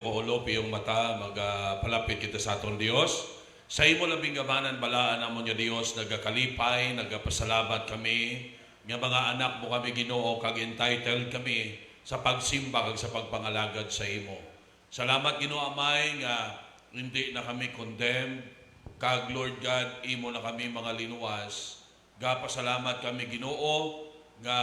Kuulop iyong mata, magpalapit kita sa atong Dios. Sa imo labing gabanan balaan namon nga Dios, nagakalipay, nagapasalamat kami. Nga mga anak mo kami Ginoo, kag entitled kami sa pagsimba kag sa pagpangalagad sa imo. Salamat Ginoo Amay nga hindi na kami condemned, kag Lord God, imo na kami mga linuwas. Gapasalamat kami Ginoo nga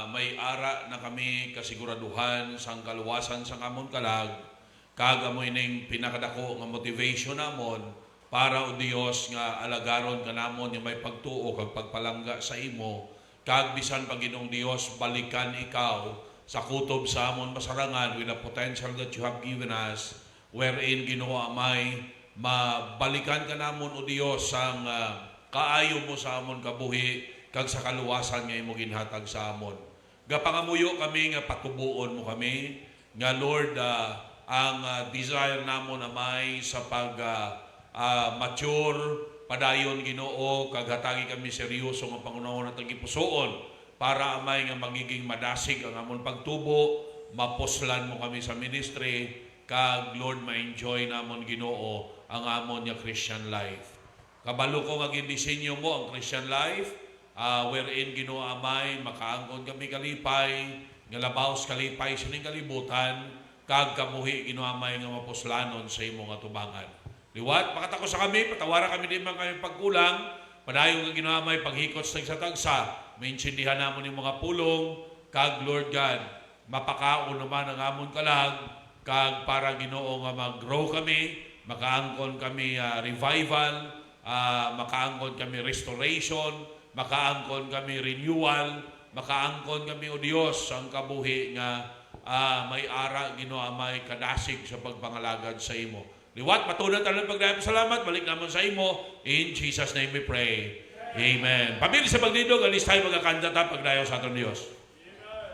may ara na kami kasiguraduhan sang kaluwasan sang amon kalag. Kagamoy ning pinakadako nga motivation namon para o Dios nga alagaron ka namon nga may pagtuo kag pagpalangga sa imo. Kag bisan pa Ginoong Dios balikan ikaw sa kutob sa amon masarangan with the potential that you have given us, wherein Ginoo Amay mabalikan ka namon o Dios sang kaayo mo sa amon kabuhi kag sa kaluwasan nga imo ginhatag sa amon. Gapangamuyo kami nga patubuon mo kami nga Lord, ang desire namon Amay sa mature padayon Ginoo kag hatagi kami seryoso nga pangunahon natang gipusoon para Amay nga magiging madasig ang amon pagtubo, mapuslan mo kami sa ministry kag Lord ma-enjoy namon Ginoo ang amon nga Christian life. Kabalo ko nga gindisenyo mo ang Christian life, wherein Ginoo Amay makaangkon kami kalipay, nga labaws kalipay sining kalibutan, kag kabuhi Ginoo Amay nga mapuslanon sa imo nga tubangan. Liwat makatako sa kami, patawara kami di man kami pagkulang, padayon nga Ginoo Amay paghikot sa tagsa, maintindihan namon yung mga pulong, kag Lord God, mapakaon naman ang amon kalag, kag para Ginoo nga mag-grow kami, makaangkon kami revival, makaangkon kami restoration, makaangkon kami renewal, makaangkon kami o Dios ang kabuhi nga may ara Ginoo Amay kadasig sa pagpangalagad sa imo. Liwat matunan tayo ng pagdayang salamat, balik naman sa imo. In Jesus' name we pray. Amen. Pabili sa pagdidog, alis tayo magkakanta ta pagdayo sa aton Dios.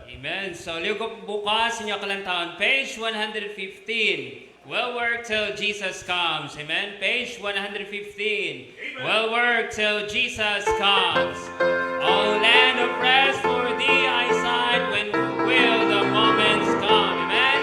Amen. So liugop bukas inyong kalantaon, page 115. Well work till Jesus comes. Amen. Page 115. Amen. Well work till Jesus comes. Oh land of rest for thee I sighed, when will the moments come? Amen.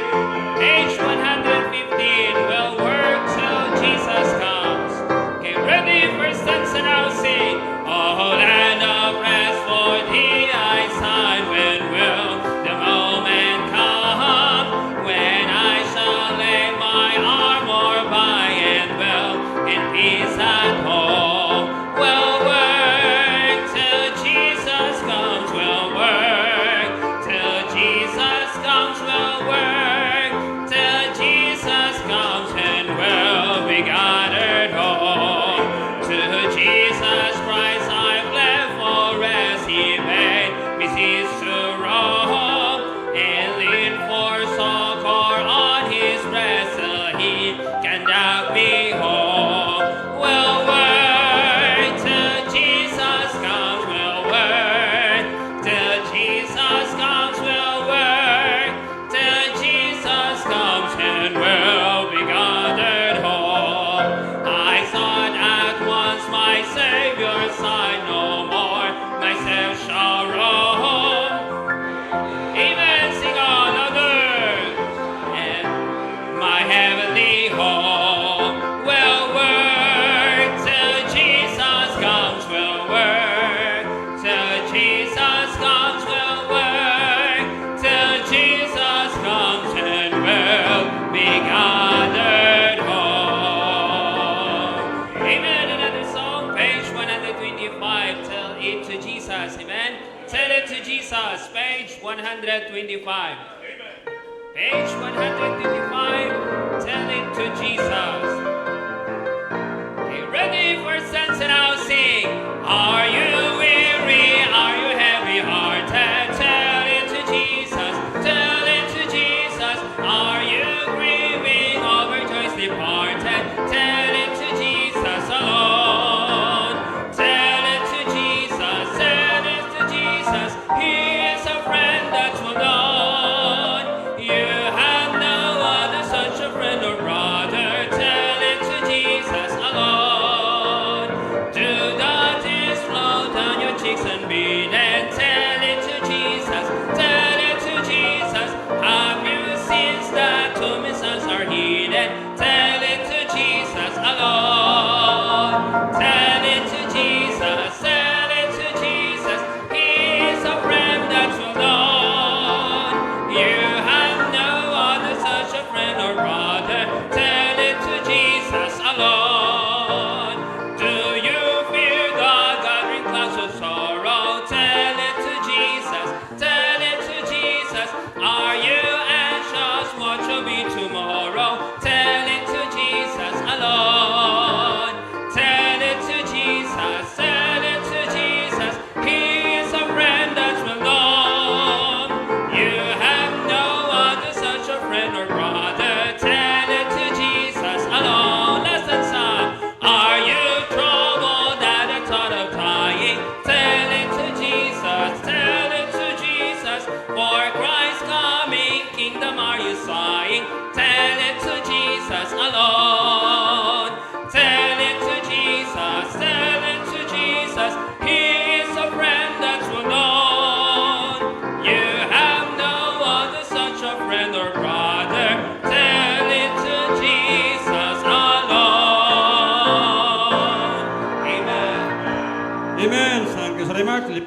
Page 115. Well work till Jesus comes. Okay, ready for sense and I'll sing. Oh land of rest for thee I sighed, when will the moment come? When I shall lay my armor by and well in peace at home. Well work till Jesus comes. Well work till Jesus comes. Well work till Jesus comes, and we'll be gathered home. To Jesus Christ I've left for rest. He made me cease to roam and lean for succor on His breast till He can drag me home. Well work till Jesus comes. Well work till Jesus comes. Well work till Jesus comes, and we'll be gathered home. I sought at once my Savior's side, no more myself shall roam. Amen. Sing on louder. And my heavenly home. Well work till Jesus comes. Well work till Jesus comes. Well work till Jesus comes, and we'll be gathered home. Amen. Another song, page 125. Tell it to Jesus. Amen. Tell it to Jesus. Page 125. Page 125. Tell it to Jesus. Okay, ready for sense and I'll sing. Are you weary? Are you heavy-hearted? Tell it to Jesus. Tell it to Jesus. Are you grieving over joys departed? Tell it to Jesus alone. Tell it to Jesus. Tell it to Jesus. He is a friend that will know. You have no other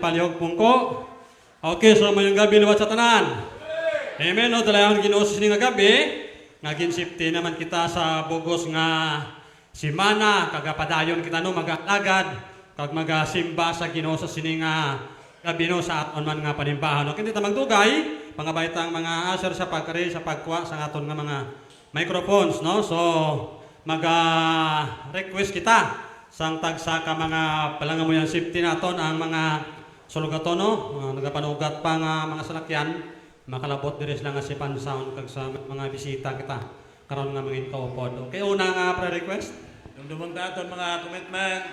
palihog pungko. Okay, so mayong gabi luwat sa tanan. Amen, no, dalayan Ginoo sa sining nga gabi. Ngagin safety naman kita sa bugos nga simana, kagapadayon kita no, mag-alagad, kag magasimba sa Ginoo sa sining nga gabi no, sa aton man nga panimbahan. No, hindi ta magdugay, pangabaytang mga aser sa pagkari, sa pagkuha sa aton nga mga microphones, no? So, mag-request kita sang tagsa ka mga palangamuyan safety naton ang mga sulugaton, no? Nagapanugat pa nga mga salakyan, makalabot diri sila nga si Pansound kag sa mga bisita kita karon nga mga kaupod. Okay, una nga pre-request. Dumdumang daton mga commitment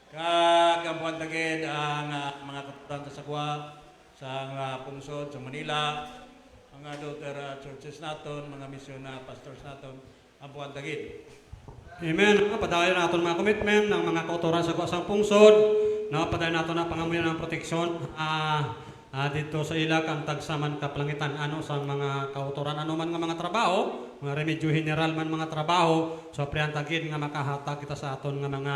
kag ang buwantagin ang mga kapatanta sa kuwa sa pungsod sa Manila, mga daughter churches naton, mga misyon na pastors naton, ang buwantagin. Amen. Padayon naton mga commitment ng mga kautoran sa kuwa sa pungsod. No, padayon naton na pangamuyan ng proteksyon dito sa ila kang tagsaman kaplangitan ano sa mga kautoran ano man nga mga trabaho, mga remedyo general man mga trabaho, so priantagid nga makahatag kita sa aton nga mga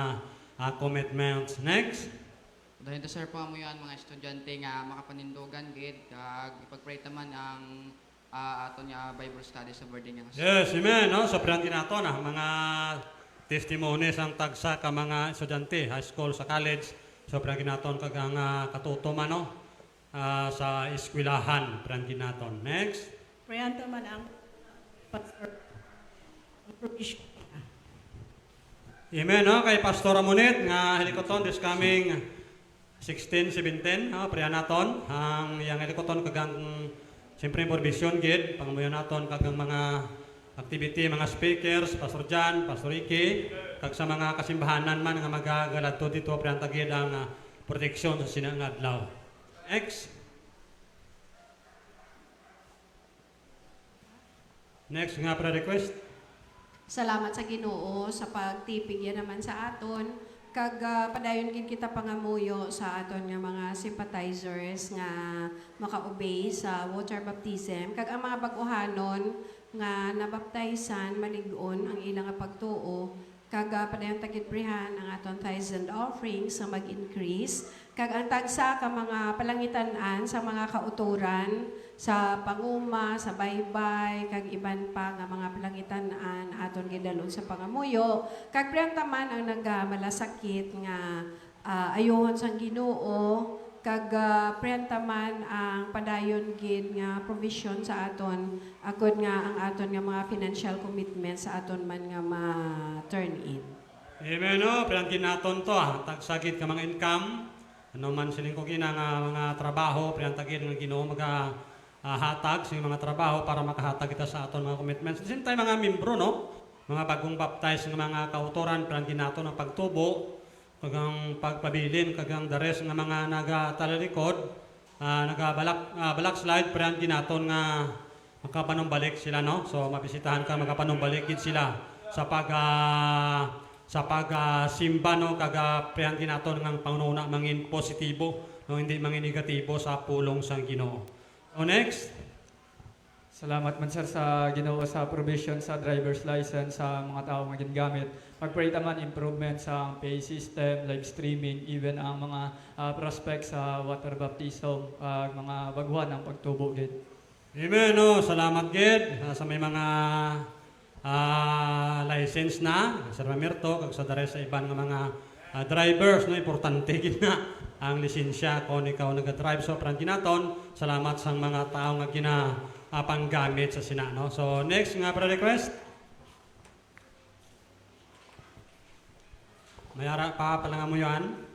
commitments. Next. Dahil to sir po mo yan mga estudyante nga makapanindogan gid kag ipag-pray taman ang aton nga Bible study sa boarding nga. Yes, amen. No, so priantagid naton mga testimonies ang tagsa ka mga estudyante, high school sa college, so priantagid naton kag ang katutuman no. Sa eskwelahan, priantagid naton. Next. Prayan naman ang pastor. Amen, no? Kay Pastor Amonit, nga helikoton this coming 16-17, prayan naton. Ang iyang helikoton kagang siyempre provision gid, pangamuyan naton kagang mga activity, mga speakers, Pastor Jan, Pastor Iki, kag sa mga kasimbahanan man nga magagalad to dito, priantagid ang proteksyon sa sinang adlaw. Next. Next nga pre-request. Salamat sa Ginoo sa pagtipig yan naman sa aton. Kag padayon gid kita pangamuyo sa aton nga mga sympathizers nga maka-obey sa water baptism. Kag ang mga bag-ohanon nga nabaptizan malig-on ang ilang nga pagtuo. Kag padayon tagitbrihan ang aton tithes and offerings sa mag-increase. Kag ang tagsa ka mga palangitan-an sa mga kauturan sa panguma, sa baybay, kag iban pa nga mga palangitan-an aton gidalon sa pangamuyo. Kag priyantaman ang nagamalasakit nga ayohon sang Ginoo, kag priyantaman ang padayon gid nga provision sa aton agud nga ang aton nga mga financial commitment sa aton man nga ma-turn in. Amen, no? Priantagid naton to, tagsagit ka mga income. Ano man siling ko nga mga trabaho, priantagid nga Ginoo hatag sa mga trabaho para makahatag kita sa aton mga commitments. At time mga membro, no? Mga bagong baptize ng mga kautoran, priantagid naton ang pagtubo, kagang pagpabilin, kagang dares ng mga nagatalikod, backslide, priantagid naton nga makapanumbalik sila, no? So mabisitahan ka, makapanumbalik gid sila sa pagsimba no kaga priantagid naton nga pangununa mangin positibo no hindi mangin negatibo sa pulong sang Ginoo. So next. Salamat man sir sa Ginoo sa provision sa driver's license sa mga tao nga ginagamit. Mag-pray taman improvement sa pay system, live streaming, even ang mga prospects sa water baptism, mga baguhan ng pagtubo gid. Amen, no? Salamat gid sa may mga license na sa Ramirto kag sa dare sa iban nga mga drivers, no? Importante gid na ang lisensya kung ikaw nag-drive. So priantagid naton, salamat sa mga tao nga panggamit sa sina, no? So next nga pre-request. Mayara pa palang mo yan.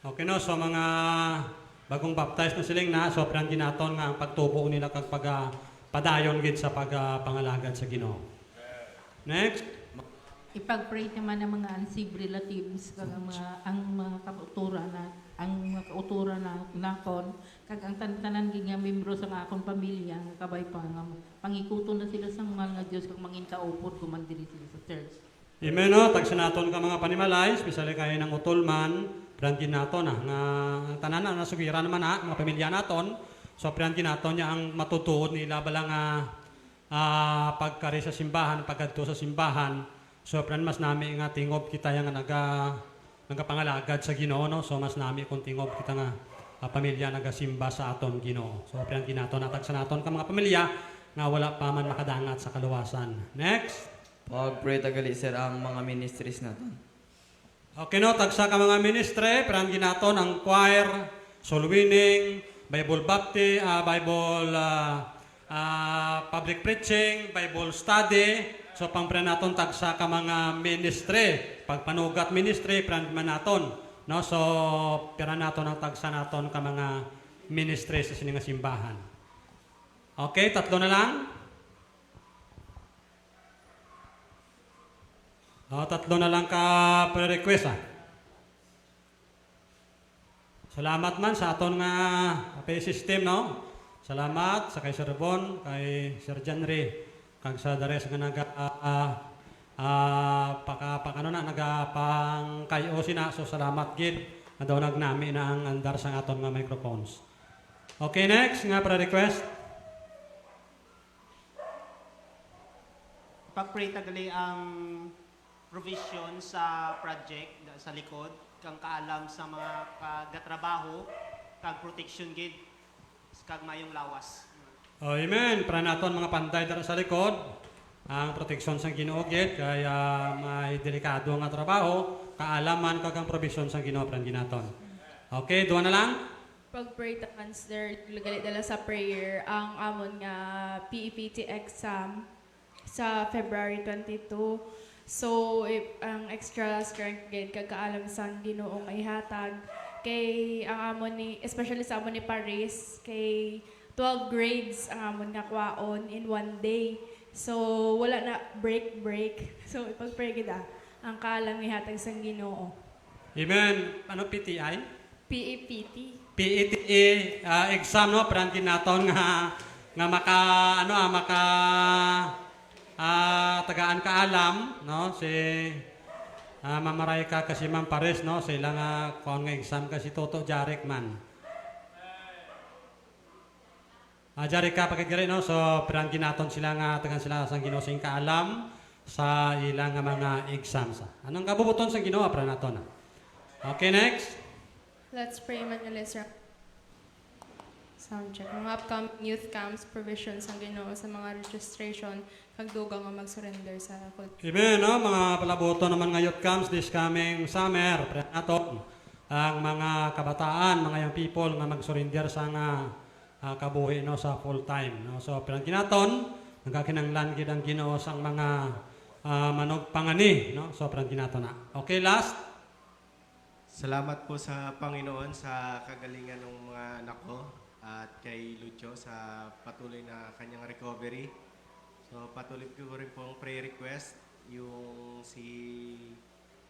Okay, no? So mga bagong baptized na siling na, so priantagid naton nga ang pagtubo nila kag padayon gid sa pangalagad sa Ginoo. Next. Ipag-pray naman ng mga unsaved relatives kag ang mga kauturan na nakon kag ang tanan gid nga membro sa akong pamilya nga kabay pa nga pangikuton na sila sang mahal nga Dios kag manginkaupod kuman diri sila sa church. Amen, no? Tagsanaton ka mga panimalay, especially kayo ng utulman, priantagid naton nga tanan na nasugiran naman mga pamilya naton. So priantagid naton niya ang matutuod nila balang pagkari sa simbahan, pagkadto sa simbahan. So pran mas nami nga tingob kita yang nagapangalagad sa Ginoo, no? So mas nami kung tingob kita nga pamilya nagasimba sa aton Ginoo. So pran kinaton natag sa naton ka mga pamilya nga wala pa man makadangat sa kaluwasan. Next. Pag-pray tagali sir ang mga ministries natin. Okay no, tagsa ka mga ministre, pran ginaton ang choir, soul winning, Bible bapti, Bible public preaching, Bible study. So pangpran naton tagsa ka mga ministre, pagpanugat ministre pran man naton. No, so pira naton ang tagsa naton ka mga ministre sa sininga simbahan. Okay, tatlo na lang. Tatlo na lang ka pre-request Salamat man sa aton nga pay system, no? Salamat sa kay Sir Bon, kay Sir Janry, kag sa dares nga nagapang kayo sina. So salamat gid na daw nagnami na ang andar sa aton nga microphones. Okay, next nga pre-request. Pag-pray tagali ang provision sa project sa likod, kang kaalam sa mga kagatrabaho, kag protection gid, kag mayong lawas. Amen. Para naton mga panday dara sa likod, ang proteksyon sang Ginoo gid kaya may delikado nga trabaho, kaalaman kag ang provision sang Ginoo pran ginaton. Okay, duha na lang. Pag-pray ta consider gali dala sa prayer ang amon nga PEPT exam sa February 22. So, ang extra strength gid kagaalam sang Ginoo nga ihatag kay ang amon ni especially sa amon ni Paris kay 12 grades ang amon nga kwaon in one day. So, wala na break. So, ipag-pray gid ang kaalam ihatag sang Ginoo. Amen. Ano PTI? PEPT. PETE exam no pran naton nga tagaan kaalam, no? Si Mamaray ka kasi Ma'am Pares, no? Sila nga kuan nga exam kasi Toto Jarek man. Jarek ka pagkagiri, no? So pran ginaton sila nga tagaan sila sang Ginoo sing kaalam sa ilang nga mga exams. Anong kabubuton sang Ginoo pran naton? Okay, next. Let's pray man sir. Sound check. Mga upcoming youth camps, provisions ang Ginoo sa mga registration, kag dugang nga mag-surrender sa culture. Amen, no? Mga palaboto naman nga youth camps this coming summer. Pran naton ang mga kabataan, mga young people nga mag-surrender sa nga kabuhi, no, sa full time, no? So pran ginaton nagakinanglan gid ang Ginoo sang mga manog pangani, no? So pran ginaton na. Okay, last. Salamat po sa Panginoon sa kagalingan ng mga anak ko at kay Lucio sa patuloy na kanyang recovery. So patuloy ko rin po ang prayer request yung si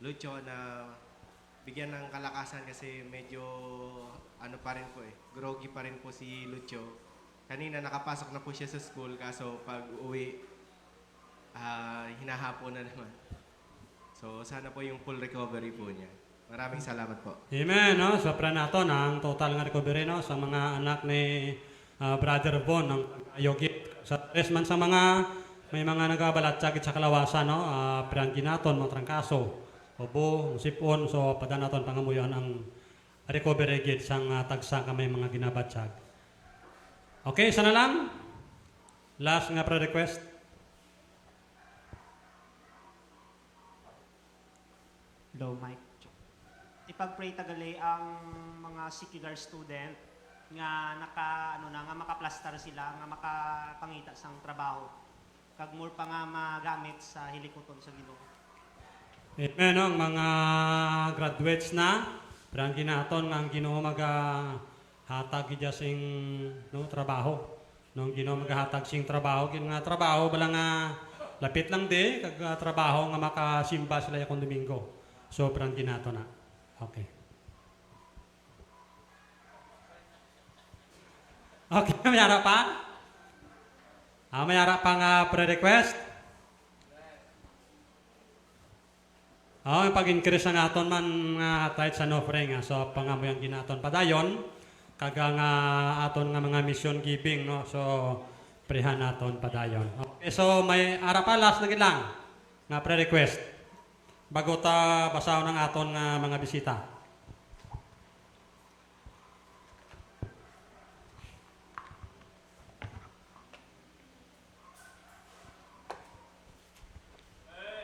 Lucio na bigyan ng kalakasan kasi medyo pa rin po groggy pa rin po si Lucio. Kanina nakapasok na po siya sa school kaso pag uwi hinahapon na naman. So sana po yung full recovery po niya. Maraming salamat po. Amen, no? So pran naton ang total nga recovery, no, sa mga anak ni Brother Bon ng Yogi. Sa tres man sa mga may mga nagabalatsag sa kalawasan, no, pran ginaton mga trangkaso, obo, sipon, so padanaton pangamuyon ang recovery gid sang tagsa ka may mga ginabatsag. Okay, sana lang. Last nga prayer request. Low mic. Ipag-pray tagali ang mga secular student nga makaplastar sila nga makapangita sang trabaho. Kag more pa nga magamit sa hilikoton sa Ginoo. Amen, no? Ang mga graduates na, parang ginaton nga ang Ginoo hatag gid sing no trabaho. No Ginoo maghatag sing trabaho, kin nga trabaho bala nga lapit lang di kag trabaho nga makasimba sila yakong Domingo. So parang ginaton na. Okay. Okay, mayara pa? Mayara pa nga pre-request? Yung pag-increase ang aton man nga tithes and offering. So, pangamoy ang ginaton padayon. Kaga nga aton nga mga mission giving, no? So, prehan aton padayon. Okay, so may ara pa, last na lang. nga pre-request bago ta basahon ng aton nga mga bisita.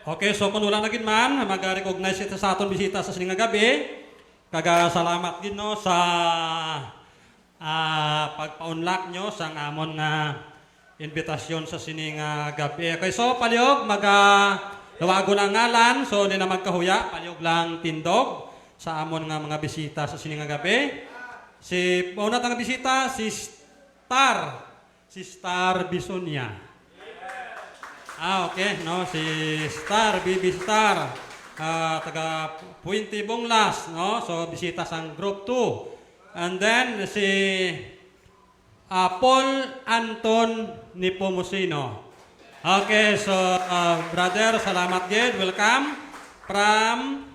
Okay, so kung wala na gid man, mag-recognize ito sa aton bisita sa sining nga gabi. Salamat gid no sa pagpa-unlock nyo sa amon nga invitasyon sa sining gabi. Okay, so paliog lawago ng ngalan, so di na magkahuya, paliog lang tindog sa amon nga mga bisita sa sining nga gabi. Si una tang bisita si Star Bisonia. Okay, no, si Bibi Star, taga Puente Bonglas, no, so bisita sang group 2. And then si Paul Anton Nipomucino. Okay, so brother, salamat gid, welcome from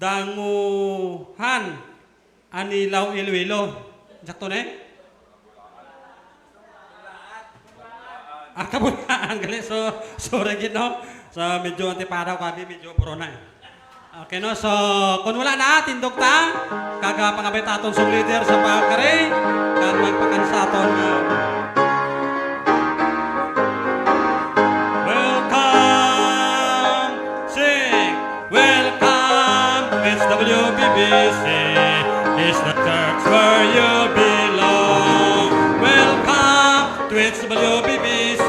Danguhan, Anilaw, Iloilo. Sakto na Kabulaan, gali. So, sorry gid no. So, medyo antiparaw kami, medyo corona. Okay no, so, kung wala na, tindog ta. Pangabay taton sa leader sa pagkari. Kan magpakansaton. Welcome, sing, welcome, it's WBBC. It's the church where you belong. Welcome to it's WBBC,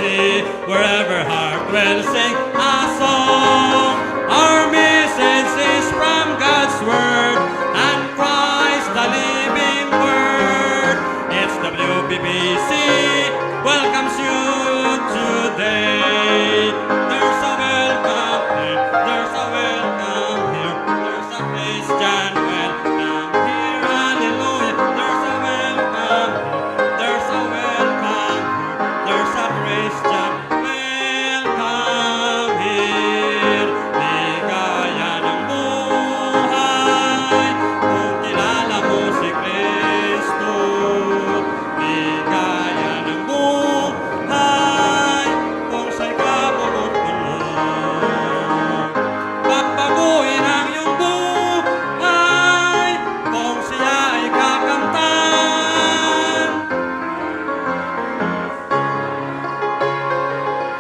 wherever heart will sing a song. Our message is from God's word and Christ the living word. It's WBBC welcomes you today. There's a welcome here, there's a welcome here, there's a Christian welcome here, hallelujah. There's a welcome here, there's a welcome here, there's a Christian welcome here. Ligaya ng buhay kung kilala mo si Kristo. Ligaya ng buhay kung sa'y kabuot mo. Pagbaguhin ang iyong buhay kung siya ay kakamtan.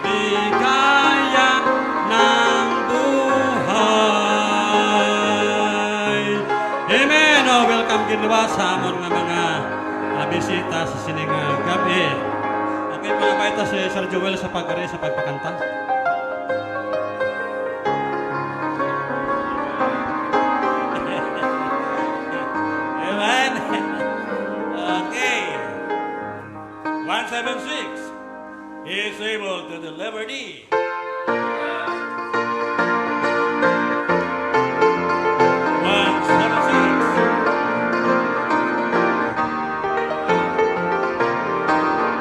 Ligaya ng buhay. Amen. Oh, welcome ginawa sa amon nga mga bisita sa sining gabi. Okay, pangabay ta si Sir Joel sa pagkari sa pagpakanta. Amen. Okay. 176. He is able to deliver thee. 176.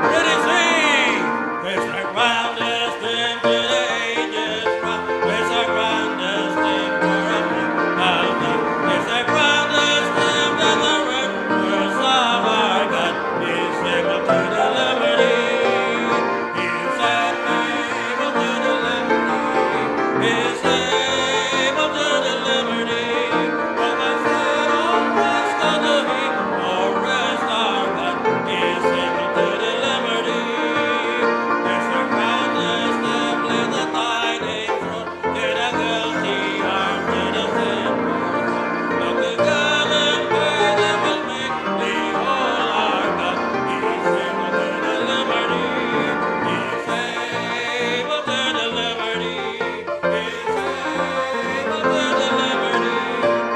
Ready, sing. There's a grandest thing to the ages from. There's a grandest thing for a people. There's a grandest thing to the rivers of our God. He's able to deliver thee. He's able to deliver thee. He's able to deliver thee. From the sin of rest unto thee. Oh, rest our God. He's able to deliver thee. There's a grandest thing in the tidings road. To the guilty arm, to the sinful soul. Look to God and pray that will make thee whole, our God. He's able to deliver thee. He's able to deliver thee. He's able to deliver thee.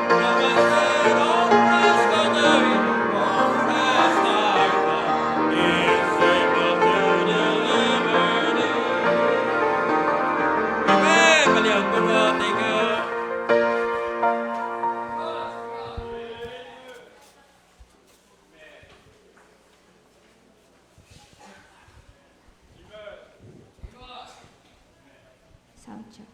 From the sin of rest unto thee. Oh, rest our God. He's able to deliver thee. Amen. Palihan ko mo. Thank you. Sound check.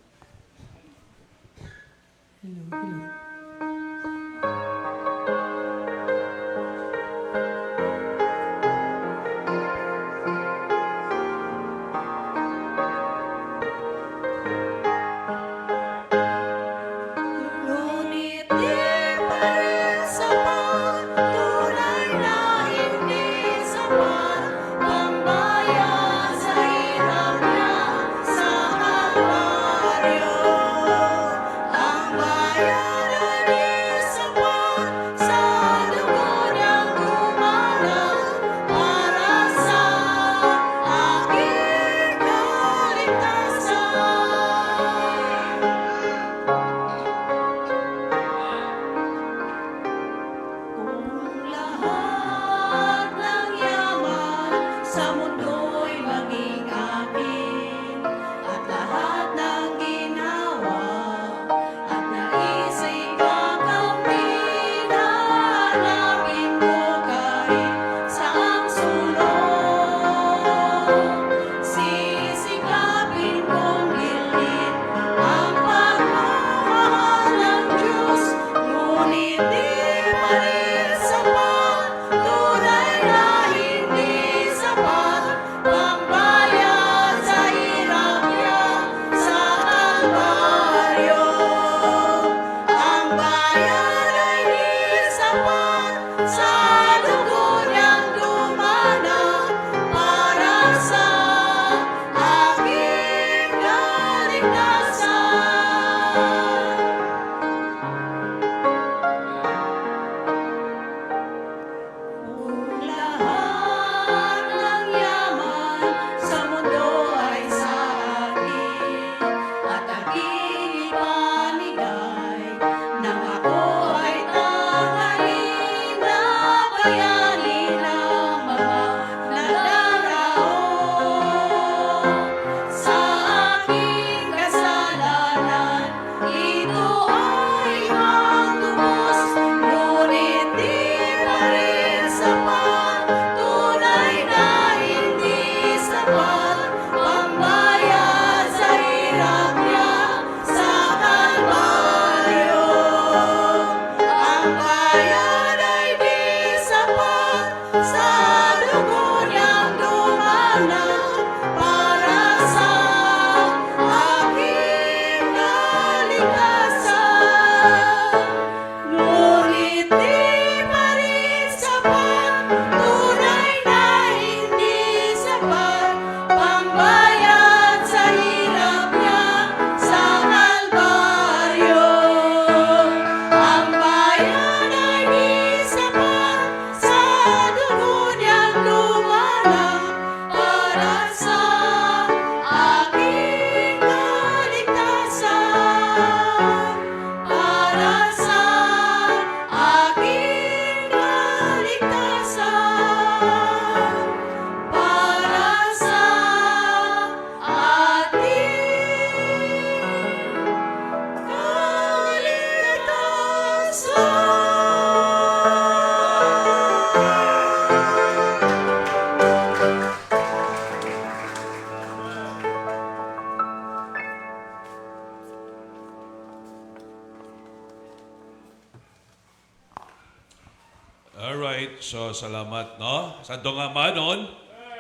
salamat, no? Sa nga manon,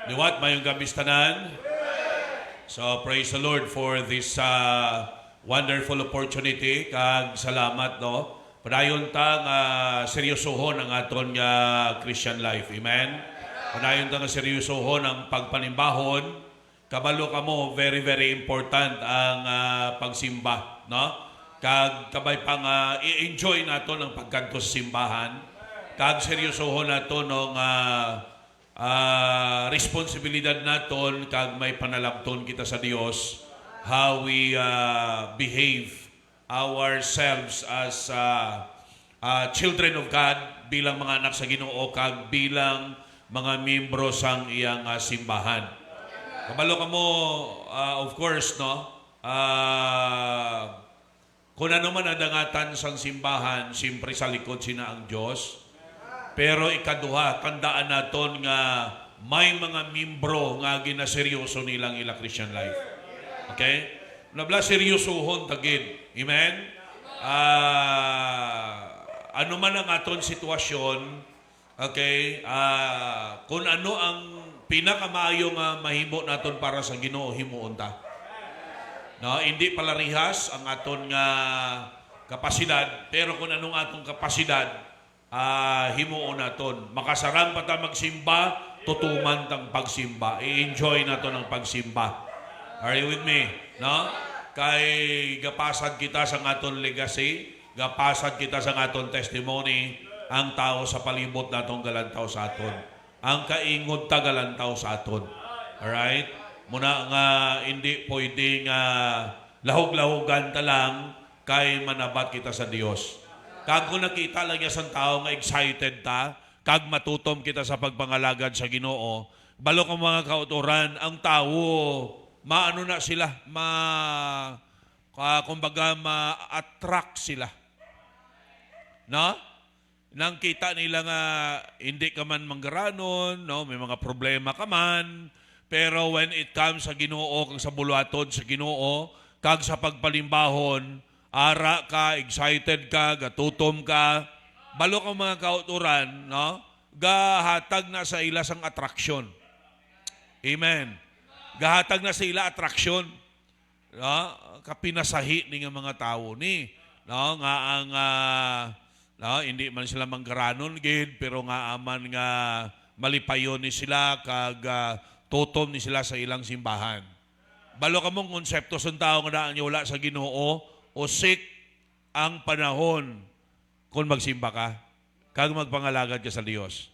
liwat mayong gabi tanan. So, praise the Lord for this wonderful opportunity. Kag salamat, no? Padayon ta nga seryosohon ang aton nga Christian life. Amen? Padayon ta nga seryosohon ang pagpanimbahon. Kabalo ka mo, very, very important ang pagsimba, no? Kag kabay pang i-enjoy nato ng pagkanto sa simbahan. Kag seryosohon nato ng responsibilidad naton kag may panalabton kita sa Dios how we behave ourselves as children of God bilang mga anak sa Ginoo kag bilang mga miyembro sang iyang simbahan. Kabalo ka mo, of course, no? Kung ano man ang dangatan sang simbahan, siyempre sa likod sina ang Diyos. Pero ikaduha, tandaan naton nga may mga miyembro nga ginaseryoso nilang ila Christian life. Okay? Nabla seryosohon tagid. Amen? Ano man ang aton sitwasyon, okay? Kung ano ang pinakamaayo nga mahimo naton para sa Ginoo, himuon ta. No, hindi palarihas ang aton nga kapasidad, pero kung anong atong kapasidad, himuon naton. Makasarang pa ta magsimba, tutuman tang pagsimba. I-enjoy naton ang pagsimba. Are you with me? No? Kay gapasad kita sa aton legacy, gapasad kita sa aton testimony, ang tao sa palibot natong galantaw sa aton. Ang kaingod ta galantaw sa aton. Alright? Muna nga hindi pwedeng lahog-lahogan ta lang kay manabat kita sa Dios. Kag kung nakita lang niya sa tao nga excited ta, kag matutom kita sa pagpangalagad sa Ginoo, balo ang mga kauturan, ang tao, maano na sila, kumbaga ma-attract sila. No? Nang kita nila nga hindi ka man manggaranon, no? May mga problema ka man, pero when it comes sa Ginoo, kag sa buluhaton sa Ginoo, kag sa pagpalimbahon, ara ka, excited ka, gatutom ka, balo ang mga kauturan, no? Gahatag na sa ila sang attraction. Amen. Gahatag na sa ila attraction. No? Kapinasahi ni nga mga tao ni, no? Nga ang no, hindi man sila manggaranon gid, pero nga aman nga malipayon ni sila kag tutom ni sila sa ilang simbahan. Balo ka mong konsepto sa tao nga daan wala sa Ginoo, o sik ang panahon kung magsimba ka, kag magpangalagad ka sa Dios.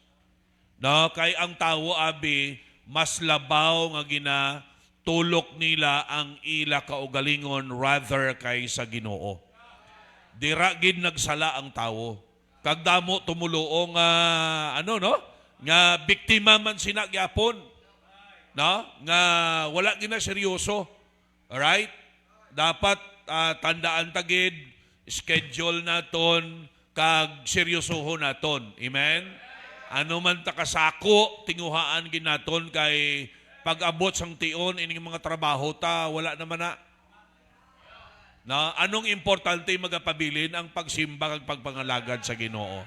No, kay ang tao abi mas labaw nga ginatulok nila ang ila kaugalingon rather kay sa Ginoo. Dira gid nagsala ang tao. Kag damo tumuluong nga biktima man sina gyapon. No? Nga wala gina seryoso. Alright? Dapat tandaan tagid, schedule naton, kag seryosohon naton. Amen? Ano man ta kasako, tinguhaan ginaton kay pag-abot sang tion ining mga trabaho ta, wala naman na. No? Anong importante magapabilin ang pagsimba kag pagpangalagad sa Ginoo.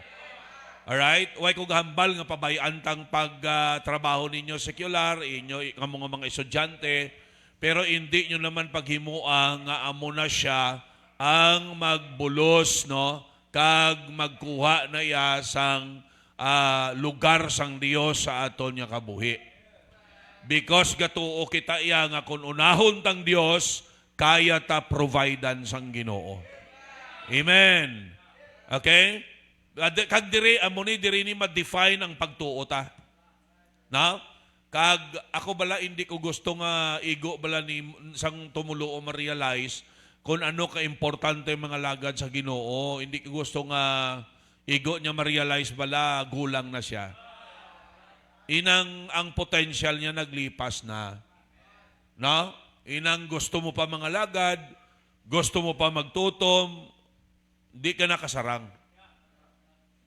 Alright? Way kong hambal nga pabayaan tang pagtrabaho ninyo secular, inyo mga estudyante, pero hindi nyo naman paghimuang nga amo na siya ang magbulos, no? Kag magkuha na iya sang lugar sang Dios sa aton nga kabuhi. Because gatuo kita iya nga kung unahon tang Dios, kaya ta providean sang Ginoo. Amen. Okay? Kag diri amo ni diri ni ma-define ang pagtuo ta. Na? Kag ako bala hindi ko gusto nga igo bala ni sang tumulo o ma-realize kung ano ka importante mga lagad sa Ginoo. Hindi ko gusto nga igo niya ma-realize bala gulang na siya. Inang ang potential niya naglipas na. No? Inang gusto mo pa mga lagad, gusto mo pa magtutom, di ka nakasarang.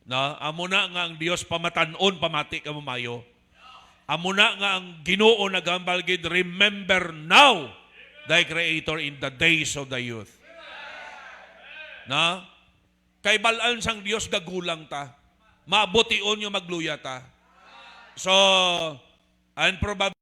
Na amo na nga ang Dios pamatanon pamati ka mamayo. Amo na nga ang Ginoo nagambal gid, remember now thy Creator in the days of the youth. Na kay balaan sang Dios gagulang ta. Maabution yung magluya ta. So, and probably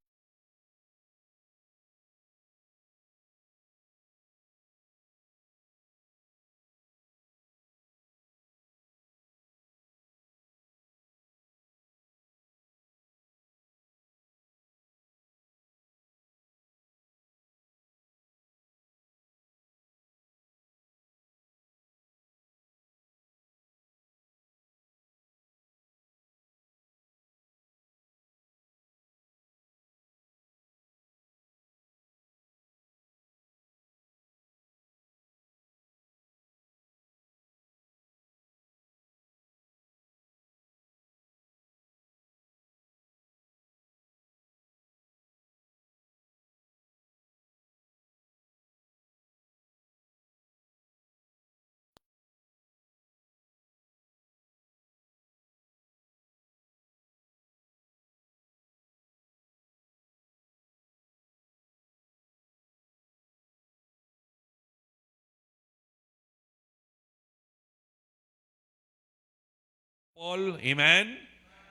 Paul, amen?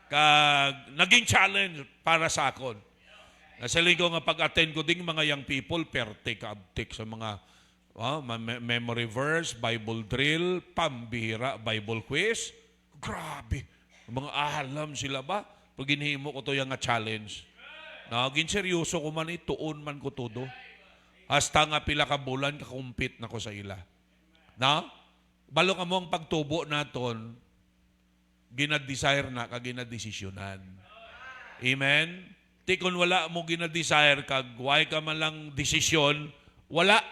Kag naging challenge para sa akon. Nasaling ko nga pag-attend ko ding mga young people, perte kaabtik sa mga memory verse, Bible drill, pambira, Bible quiz. Grabe. Mga alam sila ba? Pag ginhimo ko to yung nga challenge. Naging seryoso ko man tuon man ko todo. Hasta nga pila ka bulan kakumpit na ko sa ila. Na? Balo ka mo ang pagtubo naton, ginad-desire na kag ginad-desisyonan. Amen? Ti kung wala mo ginad-desire kag way ka man lang desisyon, wala.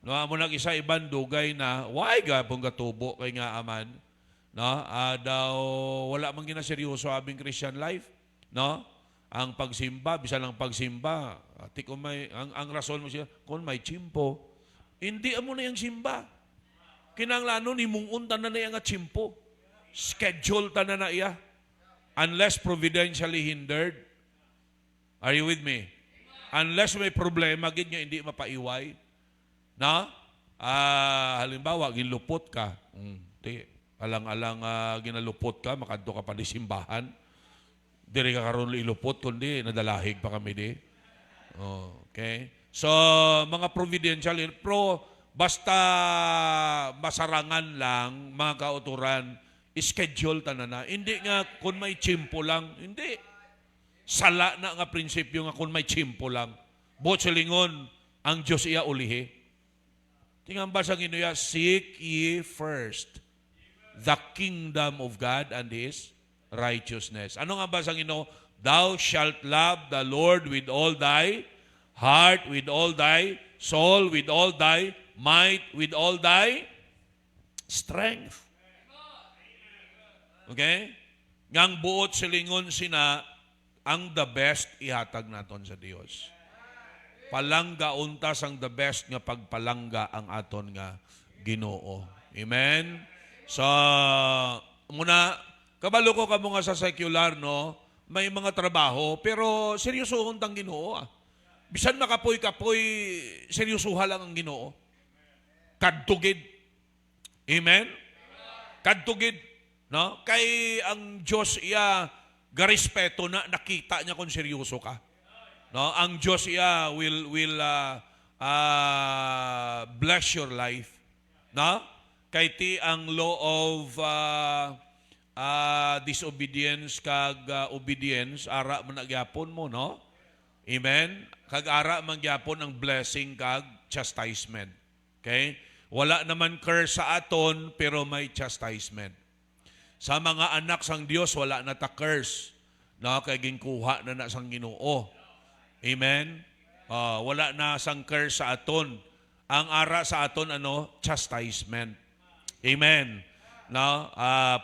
No, amo nag isa iban dugay na way ga pong gatubo kay nga aman. No? Daw wala man ginaseryoso abing Christian life, no? Ang pagsimba, bisan lang pagsimba, ti kung may ang rason mo siya, kung may chimpo, hindi amo na yang simba. Kinanglanon himungon tanan na yang chimpo. Schedule ta na iya. Unless providentially hindered. Are you with me? Unless may problema, gid nga hindi mapaiway. Na? Halimbawa, ginlupot ka. Alang-alang ginalupot ka, makadto ka pa di simbahan. Diri ka karon ilupot, kundi nadalahig pa kami di. Okay? So, mga providential, basta masarangan lang, mga kauturan, schedule ta na. Hindi nga kung may chimpo lang. Hindi. Sala na nga prinsipyo nga kung may chimpo lang. Bot silingon, ang Diyos iya ulihi. Tingnan ba sa ginuya, seek ye first the kingdom of God and His righteousness. Ano nga ba sa Ginoo? Thou shalt love the Lord with all thy heart, with all thy soul, with all thy might, with all thy strength. Okay? Ngang buot silingon sina, ang the best ihatag naton sa Dios. Palangga untas ang the best nga pagpalangga ang aton nga Ginoo. Amen? So, muna, kabalo ko ka mga sa secular, no? May mga trabaho, pero seryosohon tang Ginoo. Bisan makapoy-kapoy, seryosoha lang ang Ginoo. Kadtugid. Amen? Kadtugid. No? Kay ang Diyos iya garespeto na nakita niya kung seryoso ka. No? Ang Diyos iya will bless your life. No? Kay ti ang law of disobedience kag obedience ara man nagyapon mo, no? Amen. Kag ara man gyapon ang blessing kag chastisement. Okay? Wala naman curse sa aton pero may chastisement. Sa mga anak sang Dios wala na ta curse. No, kay ginkuha na sang Ginoo. Amen. Wala na sang curse sa aton. Ang ara sa aton chastisement. Amen. No,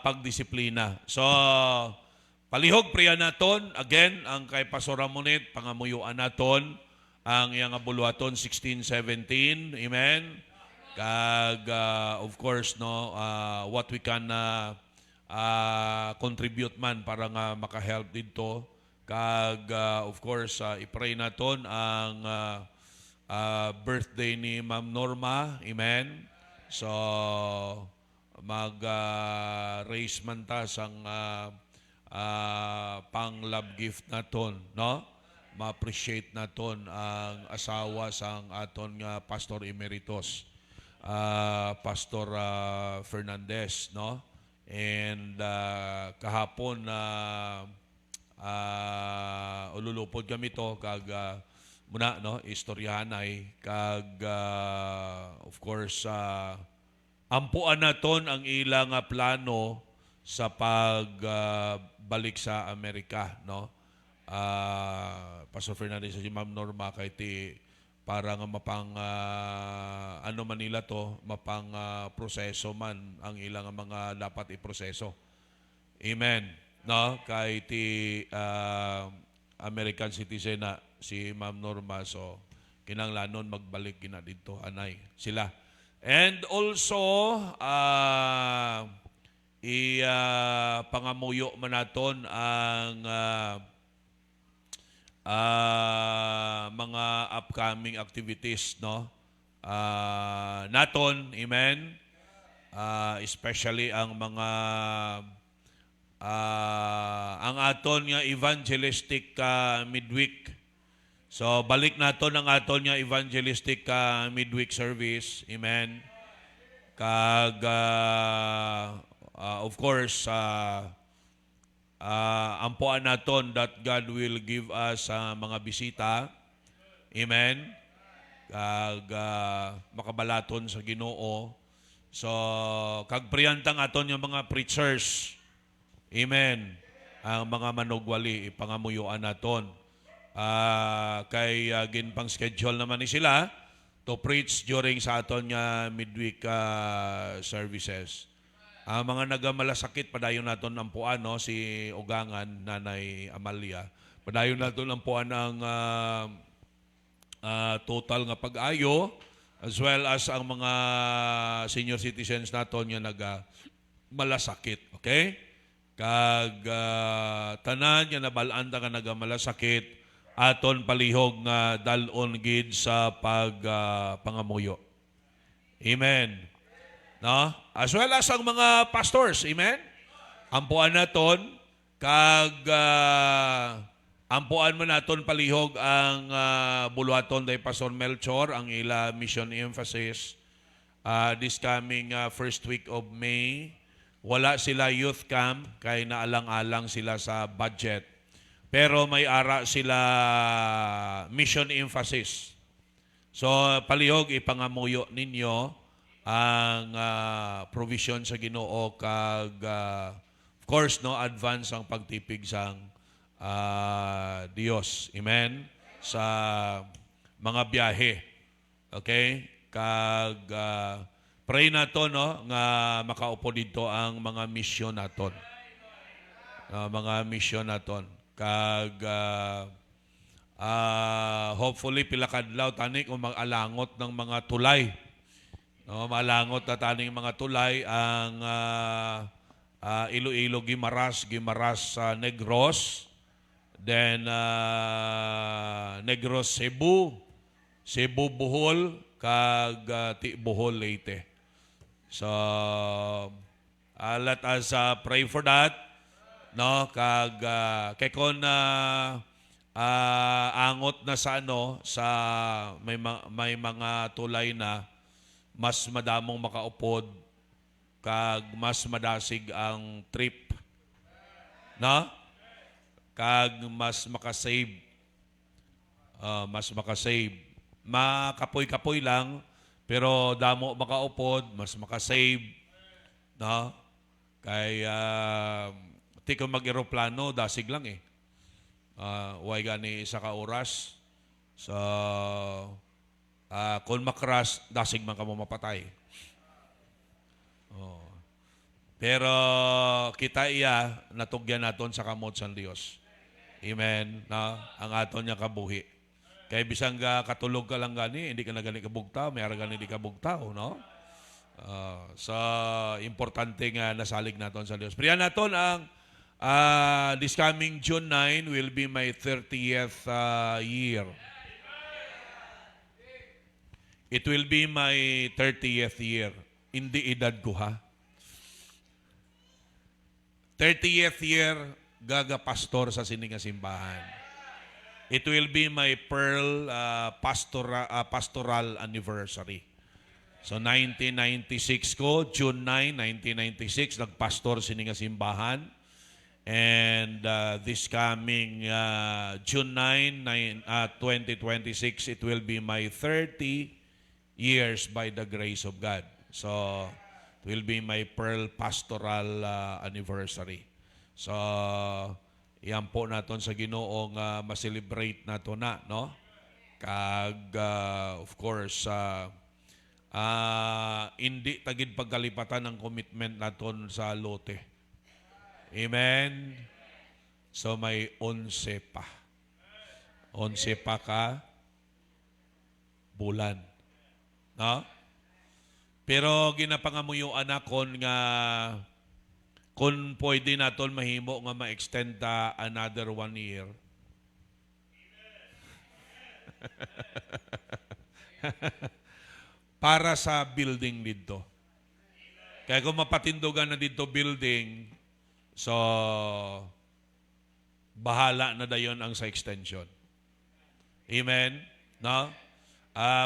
pagdisiplina. So palihog priya naton again ang kay Pastor Ramonet pangamuyuan naton ang iyang abuluaton 16-17. Amen. Kag of course no what we can contribute man para nga maka-help dito. Kag of course i-pray naton ang birthday ni Ma'am Norma. Amen. So mag-raise man ta sang pang love gift naton, no? Ma-appreciate naton ang asawa sang aton nga Pastor Emeritus, Pastor Fernandez, no? And kahapon na ululupod kami to kag muna, no, istoryahan ay kag of course ampuan naton ang ilang plano sa pagbalik sa Amerika, no. Pastor Fernandez si Ma'am Norma kay ti para nga mapang ano Manila to, mapang proseso man ang ilang mga dapat iproseso. Amen. No, kay ti American citizen na si Ma'am Norma, so kinanglanon magbalik gina dito anay sila. And also pangamuyo man naton ang mga upcoming activities, no, naton, amen, especially ang mga ang aton nga evangelistic midweek. So balik naton ang aton nga evangelistic midweek service, amen. Kag of course ampuan naton that God will give us mga bisita, amen. Kag makabalaton sa Ginoo. So kag priyantang aton nga mga preachers, amen, ang mga manugwali ipangamuyuan naton. Kay ginpang schedule naman ni sila to preach during sa aton nga midweek services. Ang mga nagamalasakit padayon naton ampuan, no, si Ugangan, Nanay Amalia. Padayon naton ampuan ang total nga pag-ayo as well as ang mga senior citizens naton nga nagamalasakit, okay? Kag tanan nga nabalaan nga nagamalasakit aton palihog nga dalon gid sa pangamuyo. Amen. No? As well as ang mga pastors, amen? Ampuan naton kag ampuan man naton palihog ang buluhaton day Pastor Melchor ang ila mission emphasis this coming first week of May. Wala sila youth camp kay naalang-alang sila sa budget. Pero may ara sila mission emphasis. So palihog ipangamuyo ninyo ang provision sa Ginoo kag of course, no, advance ang pagtipig sang Dios, amen, sa mga biyahe, okay? Kag pray naton, no, nga makaupo dito ang mga misyon naton, mga misyon naton. Kag hopefully pila kadlaw tani kung mag-alangot ng mga tulay. No, malangot na taning mga tulay ang Iloilo, Guimaras Negros, then Negros Cebu Bohol, kag Bohol Leyte. So let us pray for that, no, kag kay kon angot na sa ano sa may mga tulay na mas madamong makaupod kag mas madasig ang trip, no? Kag mas makasave, makapoy-kapoy lang pero damo makaupod, mas makasave, no? Kay ti ko mag-eroplano dasig lang way gani isa ka oras. So kung makras, dasig man ka mo mapatay. Oh. Pero kita iya, natugyan naton sa kamot sa Dios. Amen. Na, ang aton niya kabuhi. Kaya bisang katulog ka lang gani, hindi ka na gani kabugtaw, may ara gani di kabugtaw, no? So, importante nga nasalig naton sa Dios. Priyan naton ang this coming June 9 will be my 30th year. It will be my 30th year. Hindi edad ko, ha? 30th year gagapastor sa sini nga simbahan. It will be my Pearl pastoral anniversary. So 1996 ko, June 9, 1996, nagpastor sini nga simbahan. And this coming June 9, 2026, it will be my 30 years by the grace of God. So, it will be my Pearl Pastoral anniversary. So, yan po naton sa Ginoo nga ma-celebrate nato na, no? Kag, of course, hindi tagid pagkalipatan ng commitment naton sa lote. Amen? So, may 11 pa. 11 pa ka bulan. No? Pero ginapangamuyuan akon nga kung pwede naton mahimo nga ma-extend ta another 1 year. Para sa building dito. Kaya kung mapatindugan na dito building, so bahala na dayon ang sa extension. Amen? No?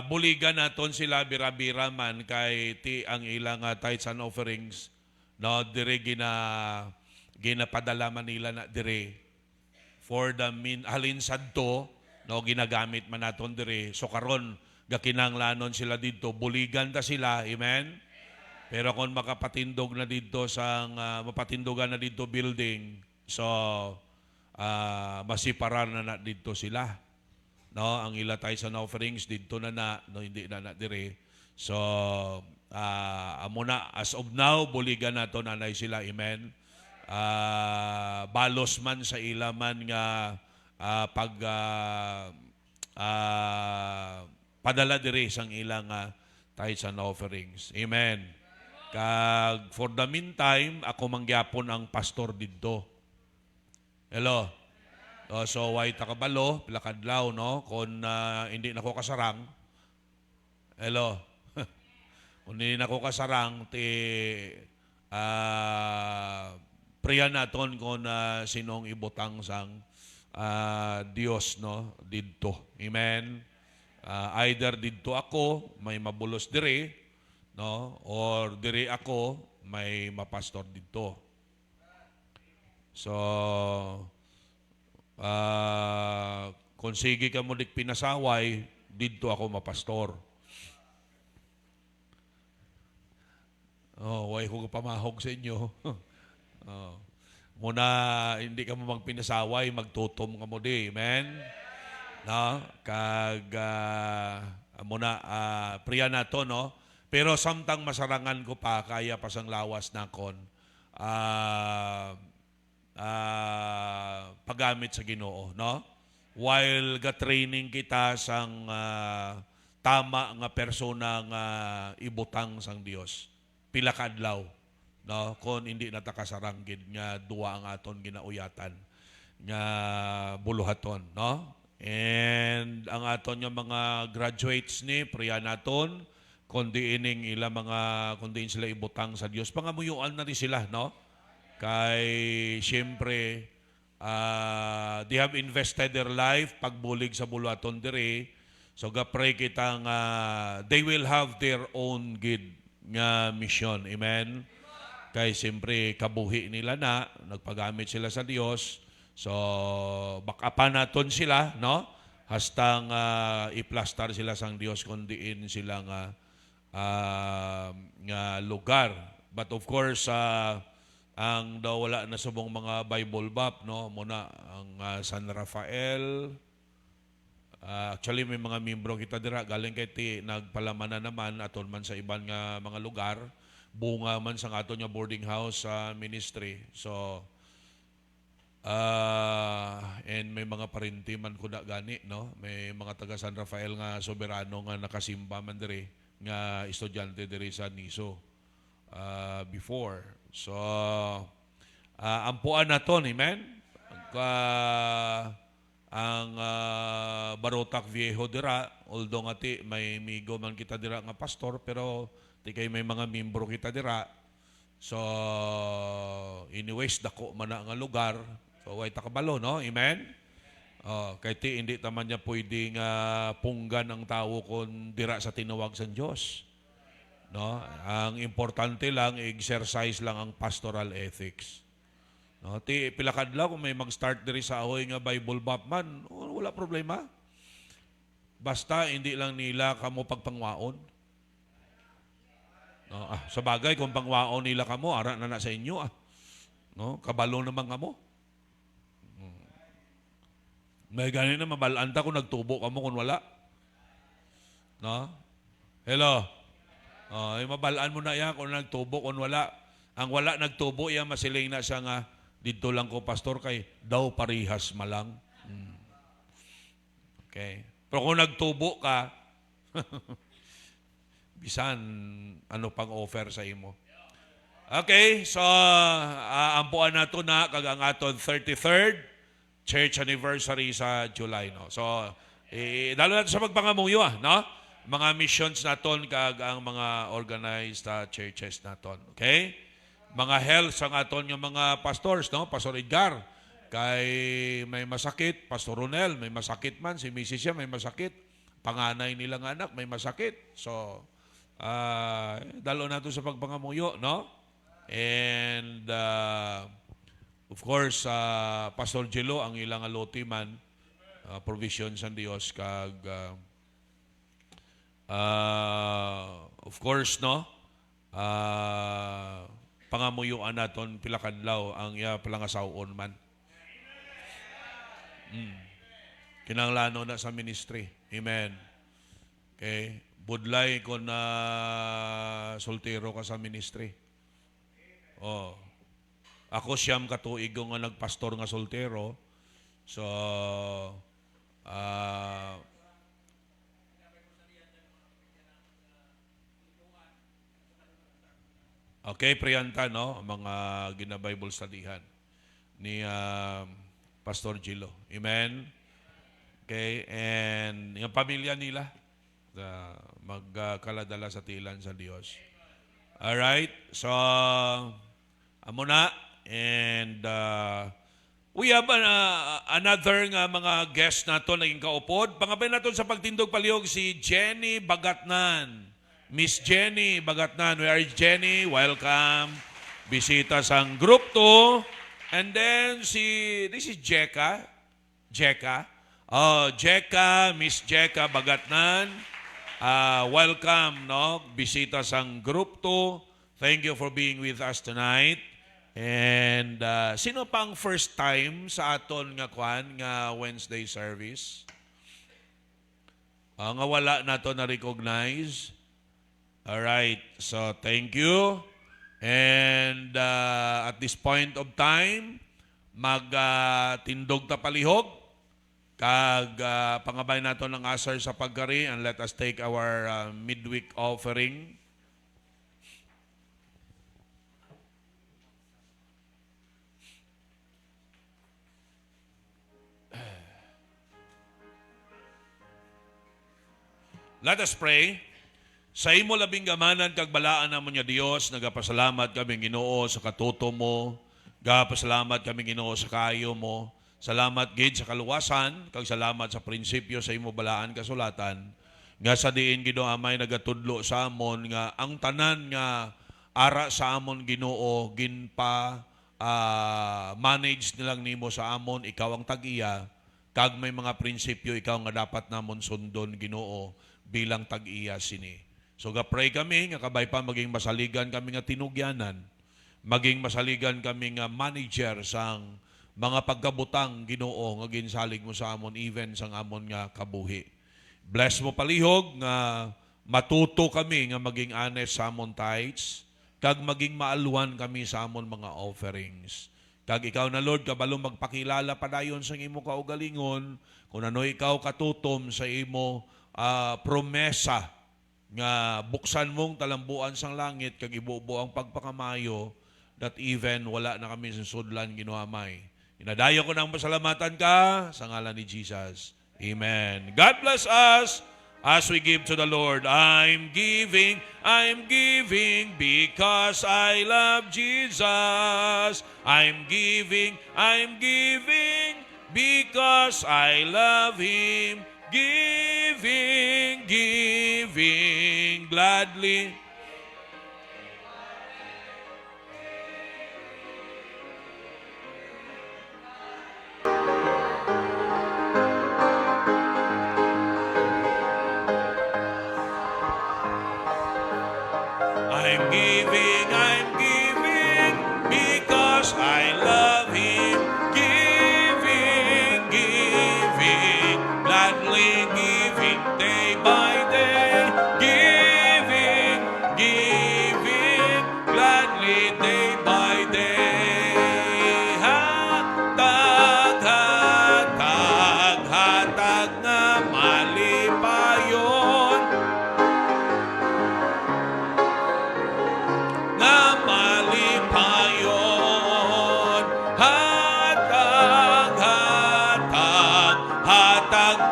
Buligan naton sila bira-bira man kay ti ang ilang tithes and offerings, no, dire ginapadala man nila na dire for the halin sadto, no, ginagamit man naton dire. So karon gakinanglanon sila dito, buligan ta sila, amen. Pero kung makapatindog na dito sa mapatindogan na dito building, so masiparan na dito sila. No, ang ila tayo sa offerings dito no, hindi na dire. So, amo na as of now buligan nato nanay sila, amen. Balos man sa ila man nga padala dire sang ilang tithes and offerings. Amen. Kag for the meantime, ako mangyapon ang pastor dito. Hello. So, why takabalo, pilakadlaw, no? Kung hindi na ko kasarang, hello, kung hindi na ko kasarang, priya naton kung sinong ibutang sang Dios, no? Didto. Amen? Either didto ako, may mabulos dire, no? Or dire ako, may mapastor didto. So, kung sige ka mo dik pinasaway, dito ako mapastor. Way ko pamahog sa inyo. Muna, hindi ka mo magpinasaway, magtutom ka mo di. Amen? No? Kag, muna, priya na to, no? Pero samtang masarangan ko pa, kaya pa sang lawas na kon, paggamit sa Ginoo, no? While ga-training kita sang tama nga persona nga ibutang sang Dios. Pila ka adlaw, no? Kon hindi natakasarang gid nga duwa ang aton ginauyatan nga buluhaton, no? And ang aton nga mga graduates ni priya naton kundi ining ila mga kundi sila ibutang sa Dios. Pangamuyuan na rin sila, no? Kay siyempre they have invested their life pagbulig sa buluhaton dire. So gapray kita nga they will have their own good nga mission. Amen. Kay siyempre kabuhi nila na nagpagamit sila sa Dios. So bakapan naton sila, no? Hastang iplastar sila sang Dios kundiin sila nga lugar. But of course ang daw wala na subong mga Bible bap, no? Muna ang San Rafael. Actually may mga membro kita dira galing kay ti nagpalaman na naman aton man sa iban nga mga lugar. Bunga man sa aton nga boarding house ministry. So and may mga parinti man kuda gani, no? May mga taga San Rafael nga soberano nga nakasimba man diri nga estudyante diri sa Niso before. So, ampuan na to, amen? Ang Barotac Viejo dira, although nga ti, may migo man kita dira nga pastor, pero ti kay may mga membro kita dira. So, anyways, dako man na nga lugar. So, way takabalo, no? Amen? Kaya hindi naman niya pwedeng punggan ang tao kung dira sa tinawag sa Diyos. No? Ang importante lang, exercise lang ang pastoral ethics. No? Pilakadlaw kung may mag-start diri sa ahoy nga Bible Bapman, wala problema. Basta hindi lang nila kamo pagpangwaon. No? Sa bagay, kung pangwaon nila kamo, ara na sa inyo. No? Kabalo naman kamo. May ganin na mabalanta kung nagtubo ka mo kung wala. No? Hello? Mabalaan mo na yan kung nagtubo kung wala. Ang wala nagtubo, yan masiling na siya nga, dito lang ko, pastor, kay daw parihas malang. Okay. Pero kung nagtubo ka, bisan, ano pang offer sa imo. Okay, so, ampuan na ito na, kagang aton 33rd, church anniversary sa July, no? So, dalo natin sa pagpangamuyo, no? Mga missions naton kag ang mga organized churches naton, okay? Mga health ang aton yung mga pastors, no? Pastor Edgar, kay may masakit, Pastor Ronel, may masakit man, si Mrs. siya may masakit, panganay nilang anak may masakit. So, dalo nato sa pagpangamuyo, no? And, of course, Pastor Jello, ang ilang aloti man, provision sa Dios kag of course, no? Pangamuyuan naton pilakadlaw ang iya palangasawon man. Kinanglano na sa ministry. Amen. Okay. Budlay ko na soltero ka sa ministry. Ako siyam katuig nga nagpastor nga soltero. So, okay, priyanta, no? Mga gina-Bible studyhan ni Pastor Gilo. Amen? Okay, and yung pamilya nila, magkaladala sa tilan sa Diyos. Alright, so, amo na, and we have another nga mga guest nato naging kaupod. Pangabay nato sa pagtindog palihog si Jenny Bagatnan. Miss Jenny Bagatnan. Where is Jenny? Welcome. Bisita sang Group 2. And then this is Jeka. Miss Jeka Bagatnan. Welcome, no? Bisita sang Group 2. Thank you for being with us tonight. And sino pang first time sa aton nga Wednesday service? Nga wala nato na recognize. Alright, so thank you. And at this point of time, magtindog ta palihog. Kag pangabay nato ng asar sa paggari, and let us take our midweek offering. Let us pray. Sa imo labing gamanan kag balaan namon nga Dios, nagapasalamat kami Ginoo sa katuto mo. Nagapasalamat kami Ginoo sa kaayo mo. Salamat gid sa kaluwasan, kag salamat sa prinsipyo sa imo balaan kasulatan. Nga sa diin Ginoo amay nagatudlo sa amon nga ang tanan nga ara sa amon Ginoo ginpa manage nilang nimo sa amon, ikaw ang tag-iya. Kag may mga prinsipyo ikaw nga dapat namon sundon Ginoo bilang tag-iya sini. So pray kami nga kabay pa maging masaligan kami nga tinugyanan, maging masaligan kami nga manager sang mga pagkabutang Ginoo nga ginsalig mo sa amon even sang amon nga kabuhi. Bless mo palihog nga matuto kami nga maging honest sa amon tithes, kag maging maalwan kami sa amon mga offerings. Kag ikaw na Lord kabalo magpakilala padayon sa imo kaugalingon kung ano ikaw katutom sa imo promesa nga buksan mong talambuan sang langit kag ibubo ang pagpakamayo that even wala na kami sa sudlan ginuamay. Inadayo ko ng pasalamatan ka sa ngalan ni Jesus. Amen. God bless us as we give to the Lord. I'm giving because I love Jesus. I'm giving because I love Him. Giving gladly. I'm giving because I love Him. Giving gladly giving day by day. Giving gladly day by day. Hatag na malipayon. Na malipayon. Hatag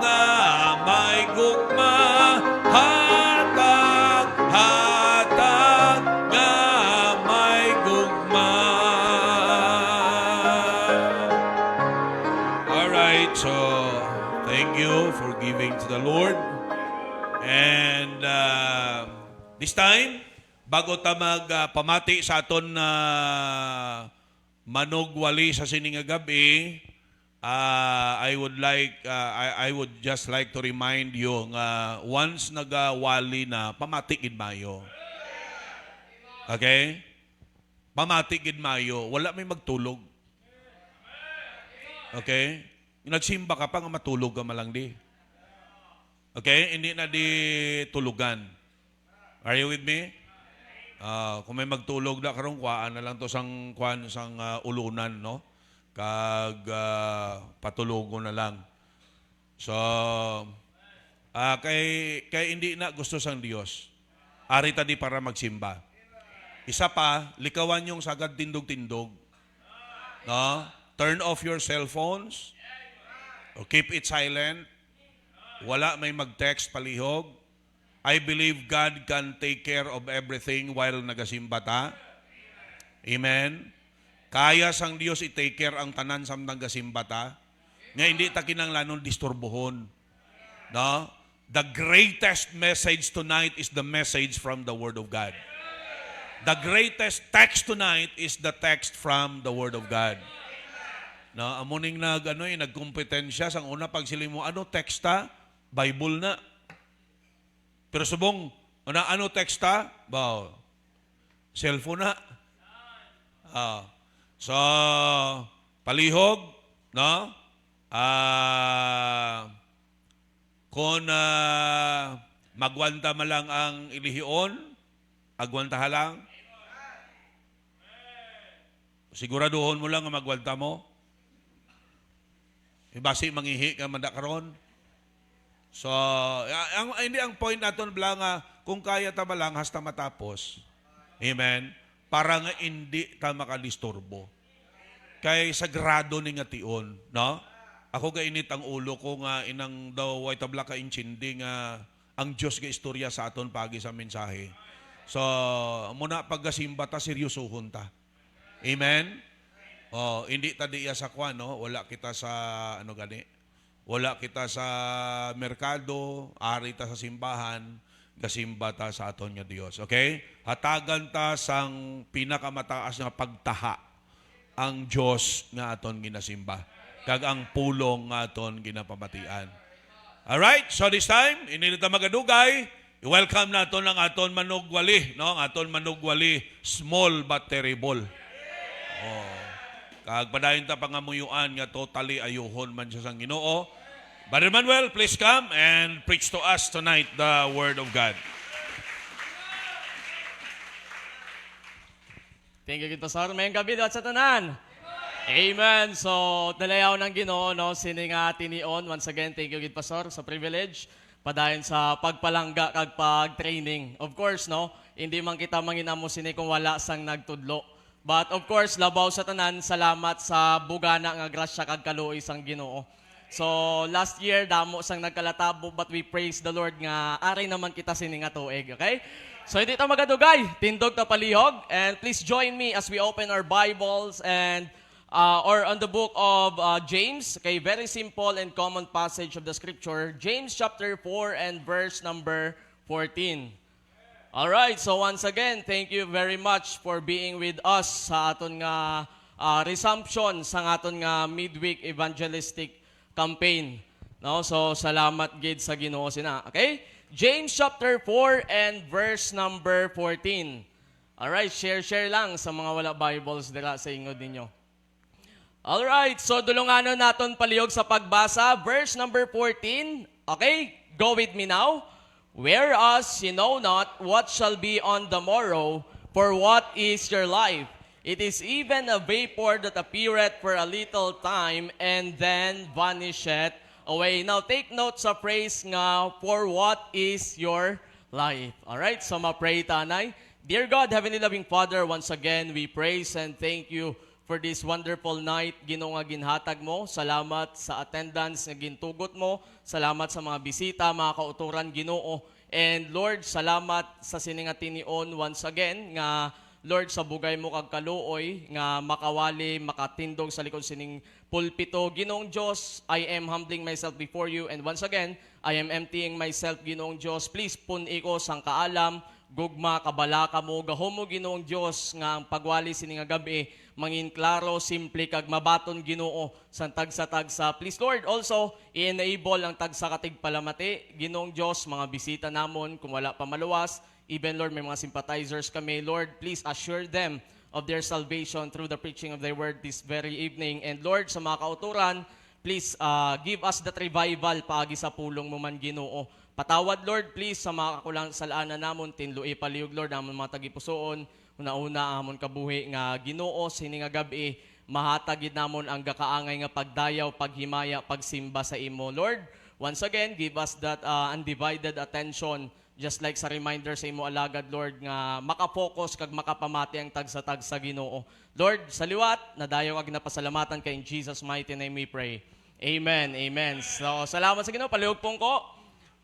na may gugma. Hatag na may gugma. Alright, so thank you for giving to the Lord. And this time, bago ta magpamati sa aton na manugwali sa sininga gabi, I would just like to remind you nga once nagawali na, pamati gid mayo. Okay? Pamati gid mayo, wala may magtulog. Okay? Nagsimba ka pa nga matulog ka malang di. Okay? Hindi na di tulugan. Are you with me? Kung may magtulog na karong kuhaan na lang to sang ulunan, no? Kag patulogo na lang. So kay hindi na gusto sang Dios. Ari ta di para magsimba. Isa pa, likawan yung sagad tindog-tindog. No? Turn off your cell phones. O keep it silent. Wala may mag-text palihog. I believe God can take care of everything while nagasimba ta. Amen. Kaya sang Dios i-take care ang tanan sa nagasimba ta. Nga hindi ta kinanglanon disturbohon. No? The greatest message tonight is the message from the Word of God. The greatest text tonight is the text from the Word of God. No, amuning nagkompetensya sang una pag sila mo ano teksta? Bible na. Pero subong, ano teksta? Ba, cellphone na. So, palihog, no? Kung magwanta malang ang ilihion, agwanta lang. Siguraduhon mo lang nga magwanta mo. Ibasi mangihi ka mandakaron. So, hindi ang point naton bala nga kung kaya ta ba lang hasta matapos. Amen. Para nga hindi ta makalisturbo. Kay sagrado ni nga tion, no? Ako gainit ang ulo ko nga inang daw way tabla ka inchindi nga ang Dios nga istorya sa aton pagi sa mensahe. So, muna paggasimba ta seryosohon ta. Amen. Hindi ta diya sa kwan, no? Wala kita sa ano gani. Wala kita sa merkado, ari ta sa simbahan, gasimba ta sa aton nga Dios. Okay? Hatagan ta sang pinakamataas nga pagtaha ang Dios nga aton ginasimba. Kag ang pulong nga aton ginapamatian. Alright, so this time, inili ta magadugay, i-welcome naton ang aton manugwali, no? Ang aton manugwali, small but terrible. Kag padayon ta pangamuyuan nga totally ayuhon man siya sang Ginoo. Brother Manuel, please come and preach to us tonight the Word of God. Thank you, Pastor. Mayang gabi daw sa tanan. Amen. So, dalayaw ng Ginoo, no? Sini nga tinion. Once again, thank you, Pastor, sa privilege. Padayon sa pagpalangga kag pag-training. Of course, no? Hindi man kita manginamo sini kung wala sang nagtudlo. But of course, labaw sa tanan, salamat sa bugana nga grasya kag kaluoy sang Ginoo. So last year damo sang nagkalatabo but we praise the Lord nga ari naman kita sini nga tuig, okay? So hindi ta magadugay, tindog ta palihog, and please join me as we open our Bibles and or on the book of James, okay, very simple and common passage of the scripture, James chapter 4 and verse number 14. All right, so once again, thank you very much for being with us sa aton nga resumption sa aton nga midweek evangelistic campaign. No, so salamat gid sa Ginoo sina. Okay? James chapter 4 and verse number 14. All right, share lang sa mga wala Bibles dira sa ingod ninyo. All right, so dulunganon naton palihog sa pagbasa, verse number 14. Okay? Go with me now. Whereas you know not what shall be on the morrow, for what is your life? It is even a vapor that appeareth for a little time and then vanisheth away. Now take note sa phrase nga, for what is your life? Alright, so ma-pray tanay. Dear God, Heavenly Loving Father, once again, we praise and thank you for this wonderful night, Ginoo nga ginhatag mo. Salamat sa attendance nga gintugot mo. Salamat sa mga bisita, mga kauturan, Ginoo. And Lord, salamat sa siningatinion once again nga Lord, sa bugay mo kag kaluoy nga makawali, makatindog sa likod sining pulpito. Ginoong Diyos, I am humbling myself before you, and once again, I am emptying myself, Ginoong Diyos. Please pun ko sang kaalam, gugma, kabalaka mo, gahom mo, Ginoong Diyos, nga ang pagwali sining nga gabi, mangin klaro, simple, kag mabaton, Ginoo, sang tagsa-tagsa. Please, Lord, also, i-enable ang tagsa katig palamati. Ginoong Diyos, mga bisita namon, kung wala pa maluwas, even, Lord, may mga sympathizers kami. Lord, please assure them of their salvation through the preaching of thy word this very evening. And Lord, sa mga kauturan, please give us that revival paagi sa pulong mo man, Ginoo. Patawad, Lord, please, sa mga kakulang salaanan namon, tinlui palihog, Lord, namon mga tagipusoon, una-una amon kabuhi nga Ginoo, sini nga gabi, mahatagid namon ang gakaangay nga pagdayaw, paghimaya, pagsimba sa imo. Lord, once again, give us that undivided attention, just like sa reminder sa imo alagad, Lord, nga makapokus kag makapamati ang tagsa-tagsa, Ginoo. Lord, sa liwat, nadayaw ag napasalamatan kay in Jesus' mighty name we pray. Amen, amen. So, salamat sa Ginoo, palihog pong ko.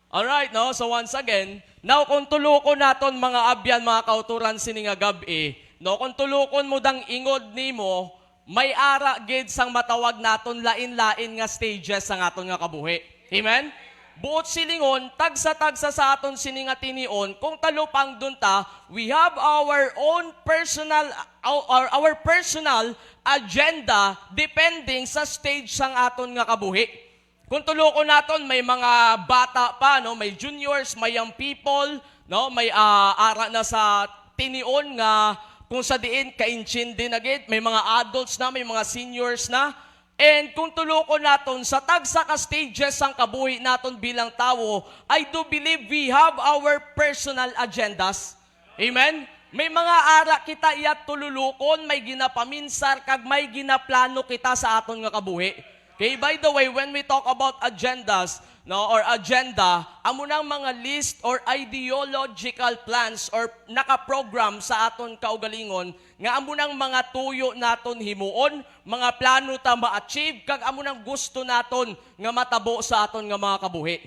Alright, no? So once again, now kung tulukon naton mga abyan, mga kauturan sini nga gabi, no? Kung tulukon mo dang ingod nimo, may ara gid sang matawag naton lain-lain nga stages sa aton nga kabuhi. Amen? Buot silingon, tagsa-tagsa sa aton sini nga tinion, kung talupang dunta, we have our own personal or our personal agenda depending sa stage sang aton nga kabuhi. Kung tulukon naton, may mga bata pa, no, may juniors, may young people, no, may ara na sa tinion nga kung sa diin kainчин din agad, may mga adults na, may mga seniors na. And kung tulukon naton sa tagsa ka stages ang kabuhi naton bilang tao, I do believe we have our personal agendas. Amen? May mga ara kita iyat tululukon, may ginapaminsar, kag may ginaplano kita sa aton nga kabuhi. Okay, by the way, when we talk about agendas, no, or agenda, amo nang mga list or ideological plans or nakaprogram sa aton kaugalingon, nga amo nang mga tuyo naton himuon, mga plano ta ma-achieve, kag amo nang gusto naton nga matabo sa aton nga mga kabuhi.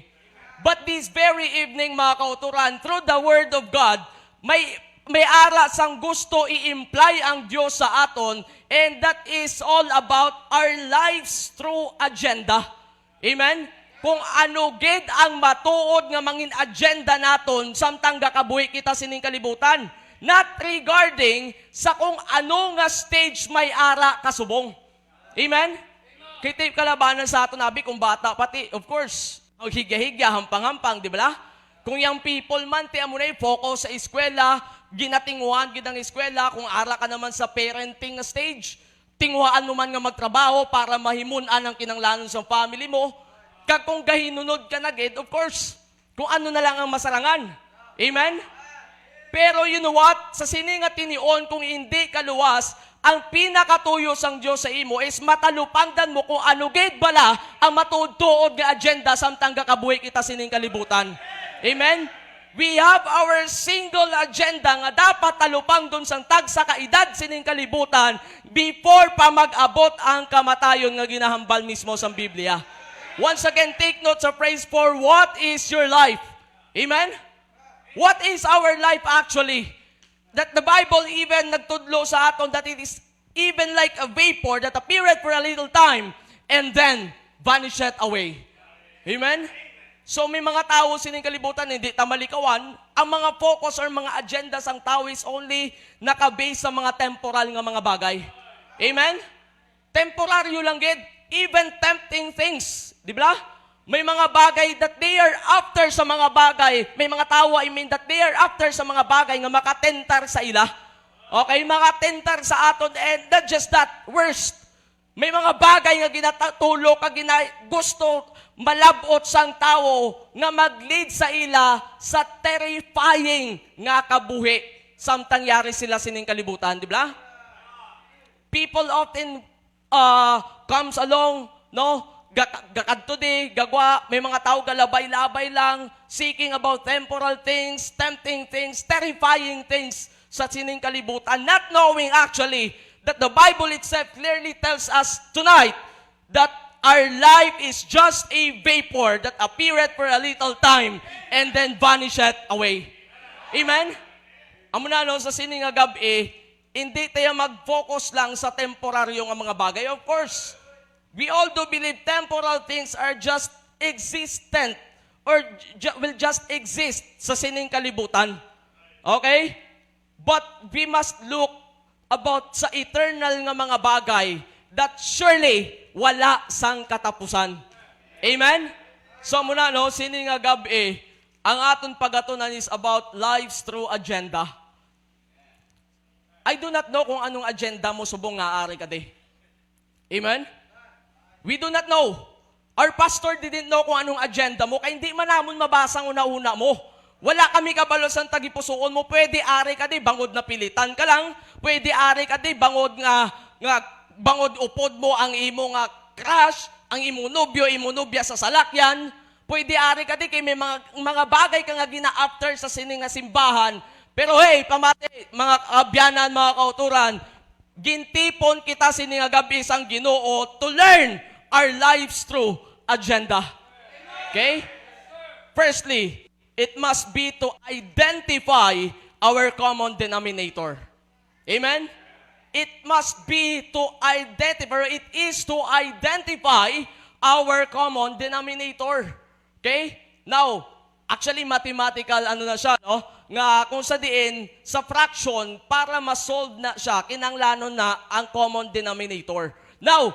But this very evening, mga kauturan, through the Word of God, may ara sang gusto i-imply ang Diyos sa aton, and that is all about our lives through agenda. Amen? Kung ano gid ang matuod nga mangin agenda naton samtang gakabuhi kita sining kalibutan. Not regarding sa kung ano nga stage may ara kasubong. Amen? Kitip kalabanan sa aton nabi kung bata pati, of course, higya-higya, hampang-hampang, di ba? Kung yung people man, tiyan mo na focus sa eskwela, ginatinguhan gid ang eskwela, kung ara ka naman sa parenting stage, tinguhaan mo man nga magtrabaho para mahimunan ang kinanglanon sa family mo. Kag kung gahinunod ka na gid, of course, kung ano na lang ang masarangan. Amen? Pero you know what? Sa sininga tinion, kung hindi ka luwas, ang pinakatuyo sang Diyos sa imo is matalupangdan mo kung ano gid bala ang matuod-tuod nga agenda samtang gakabuhi kita sining kalibutan. Amen? We have our single agenda nga dapat talupang dun sang tagsa kaedad sining kalibutan before pa mag-abot ang kamatayon nga ginahambal mismo sa Biblia. Once again, take notes of praise for what is your life. Amen? What is our life actually? That the Bible even nagtudlo sa aton that it is even like a vapor that appeareth for a little time and then vanisheth away. Amen? So may mga tao sining kalibutan, hindi tamalikawan. Ang mga focus or mga agendas ang tao is only nakabase sa mga temporal nga mga bagay. Amen? Temporaryo lang gid. Even tempting things. Di ba? May mga bagay that they are after sa mga bagay. May mga tao, that they are after sa mga bagay nga makatentar sa ila. Okay? Makatentar sa aton and not just that, worst. May mga bagay nga ginatulog, gusto malabot sang tao nga mag-lead sa ila sa terrifying nga kabuhi samtang yari sila sining kalibutan, di ba? People often comes along, no? Gakadto di, gagwa, may mga tao galabay-labay lang, seeking about temporal things, tempting things, terrifying things sa sining kalibutan, not knowing actually that the Bible itself clearly tells us tonight that our life is just a vapor that appeareth for a little time and then vanisheth away. Amen? Amo na no, sa sining nga gabi, hindi tayo mag-focus lang sa temporaryong mga bagay. Of course, we all do believe temporal things are just existent or will just exist sa sining kalibutan. Okay? But we must look about sa eternal nga mga bagay that surely wala sang katapusan. Amen? So muna no, sining nga gabi, ang aton pagatunan is about lives through agenda. I do not know kung anong agenda mo subong nga ari kadi. Amen? We do not know. Our pastor didn't know kung anong agenda mo, kaya hindi man namon mabasa ang una-una mo. Wala kami kabalo sa tagipusoon mo. Pwede ari ka di, bangod na pilitan ka lang. Pwede ari ka di, bangod bangod upod mo ang imo nga crush, ang imo nobyo, imo nobya sa salakyan. Pwede ari ka di, kay may mga bagay ka nga gina-after sa sining nga simbahan. Pero hey, pamati, mga kabyanan, mga kauturan, gintipon kita sining nga gabi sang Ginoo to learn our lives through agenda. Okay? Firstly, it must be to identify our common denominator. Amen? It must be to identify, it is to identify our common denominator. Okay? Now, actually, mathematical na siya, no? Nga kung sa diin, sa fraction, para ma-solve na siya, kinanglanon na ang common denominator. Now,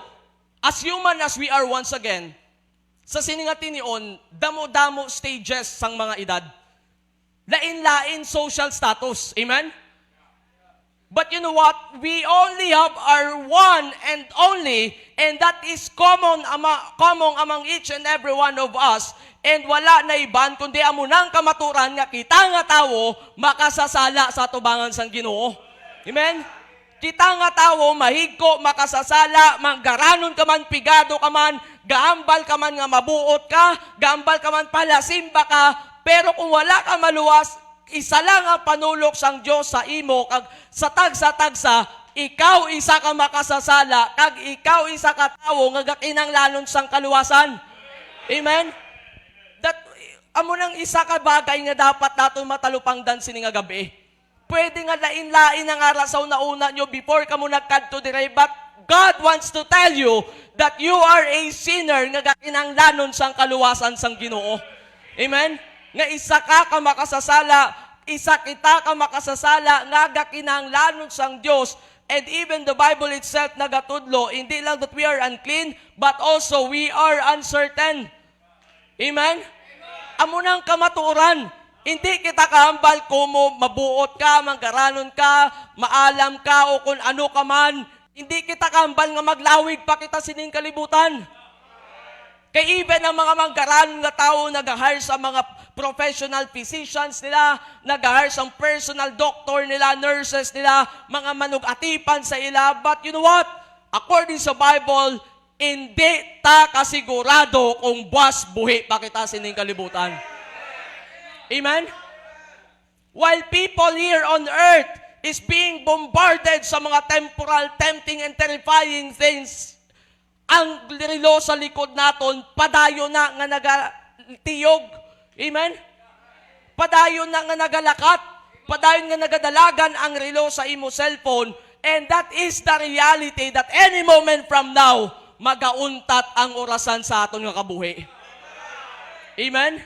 as human as we are once again, sa siningatinion, damo-damo stages sang mga edad. Lain-lain social status. Amen? But you know what? We only have our one and only, and that is common among each and every one of us. And wala na iban, kundi amunang kamaturan nga kita nga tao makasasala sa tubangan sang Ginoo. Amen? Kita nga tao mahigko, makasasala, manggaranon ka man, pigado ka man, gaambal ka man nga mabuot ka, gaambal ka man palasimba ka, pero kung wala ka maluwas, isa lang ang panulok sang Dios sa imo, kag sa tagsa-tagsa, ikaw isa ka makasasala, kag ikaw isa ka tao nga gakinanglanon sang kaluwasan. Amen? Amo nang isa ka bagay nga dapat naton matalupangdan sini nga gabi. Pwede nga lain-lain ang arasaw na una nyo before ka mo nagkadto dire, but God wants to tell you that you are a sinner nga gakinanglanon sang kaluwasan sang Ginoo. Amen? Nga isa ka makasasala, isa kita ka makasasala nga gakinanglanon sang Dios. And even the Bible itself nagatudlo, hindi lang that we are unclean, but also we are uncertain. Amen? Amo nang kamatuoran. Hindi kita kahambal kung mabuot ka, manggaranon ka, maalam ka, o kung ano ka man. Hindi kita kahambal nga maglawig pa kita sining kalibutan. Kaya even ang mga manggaranon nga tao nag-hire sa mga professional physicians nila, nag-hire sa personal doctor nila, nurses nila, mga manugatipan sa ila. But you know what? According sa Bible, hindi ta kasigurado kung buwas buhi pa kita sining kalibutan. Amen? While people here on earth is being bombarded sa mga temporal, tempting, and terrifying things, ang relo sa likod naton padayon na nga nagatiyog. Amen? Padayon na nga nagalakat. Padayon nga nagadalagan ang relo sa imo cellphone. And that is the reality that any moment from now, magauntat ang orasan sa aton nga kabuhi. Amen?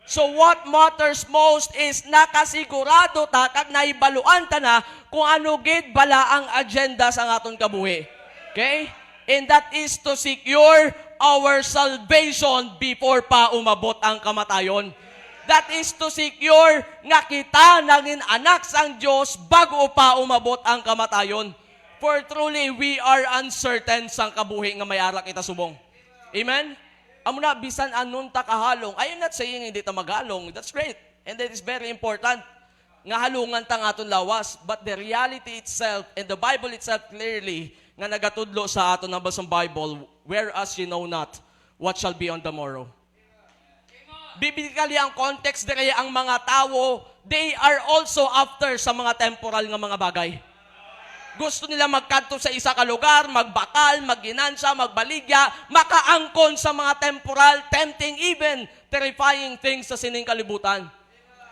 So what matters most is nakasigurado ta kag naibaluan ta na kung ano gid bala ang agenda sa aton kabuhi. Okay? And that is to secure our salvation before pa umabot ang kamatayon. That is to secure nga kita naging anak sang Diyos bago pa umabot ang kamatayon. For truly, we are uncertain sang kabuhi nga may ara kita subong. Amen? Amo na, bisan anun ta kahalong. I am not saying hindi ta maghalong. That's great. And that is very important. Nga halungan ta nga aton lawas. But the reality itself, and the Bible itself clearly, nga nagatudlo sa aton nga basang Bible, whereas you know not what shall be on the morrow. Biblically ang context dere ang mga tao, they are also after sa mga temporal nga mga bagay. Gusto nila magkadto sa isa ka lugar, magbakal, magginansya, magbaligya, makaangkon sa mga temporal, tempting even terrifying things sa sining kalibutan.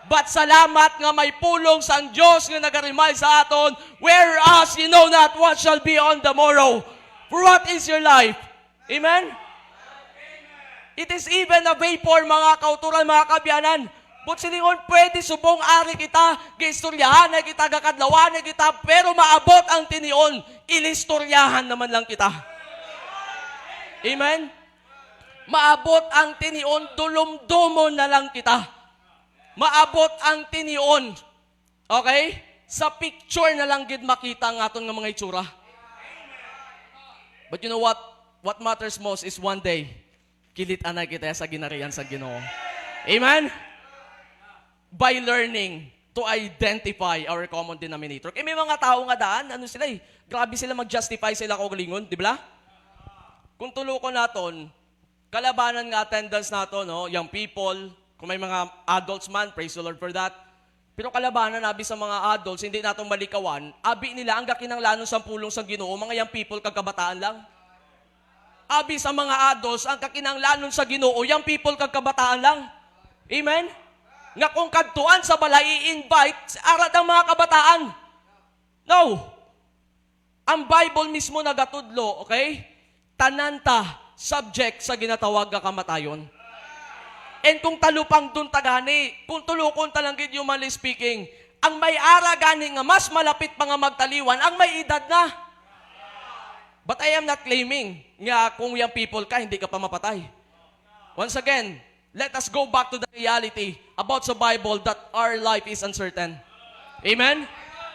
But salamat nga may pulong sang Diyos nga nagarimay sa aton, whereas you know not what shall be on the morrow. For what is your life? Amen? It is even a vapor, mga kauturan, mga kabyanan. But silingon, pwede subong ari kita, giistoryahan na kita, gakadlawan na kita, pero maabot ang tinion, ilistoryahan naman lang kita. Amen? Maabot ang tinion, dulom-dumon na lang kita. Maabot ang tinion. Okay? Sa picture na lang gid makita ang aton nga mga itsura. But you know what? What matters most is one day, kilit-an na kita sa ginarian sa Ginoo. Amen? By learning to identify our common denominator. Kaya may mga tao nga daan, ano sila grabe sila mag-justify sila kaugalingon, di ba? Kung tulukon naton, kalabanan nga attendance nato, no, young people, kung may mga adults man, praise the Lord for that. Pero kalabanan abi sa mga adults, hindi natong malikawan, abi nila ang gakinanglanon sa pulong sa Ginoo, mga young people kagkabataan lang. Abi sa mga adults, ang kakinanglanon sa Ginoo, young people kagkabataan lang. Amen? Nga kung kadtuan sa balay, i-invite, arad ang mga kabataan. No. Ang Bible mismo nagatudlo, okay? Tananta, subject sa ginatawag nga kamatayon. And kung talupang dun tagani, kung tulukon talanggid humanly speaking, ang may ara gani nga mas malapit pa nga magtaliwan, ang may edad na. But I am not claiming nga kung young people ka, hindi ka pa mapatay. Once again, let us go back to the reality about the Bible that our life is uncertain. Amen?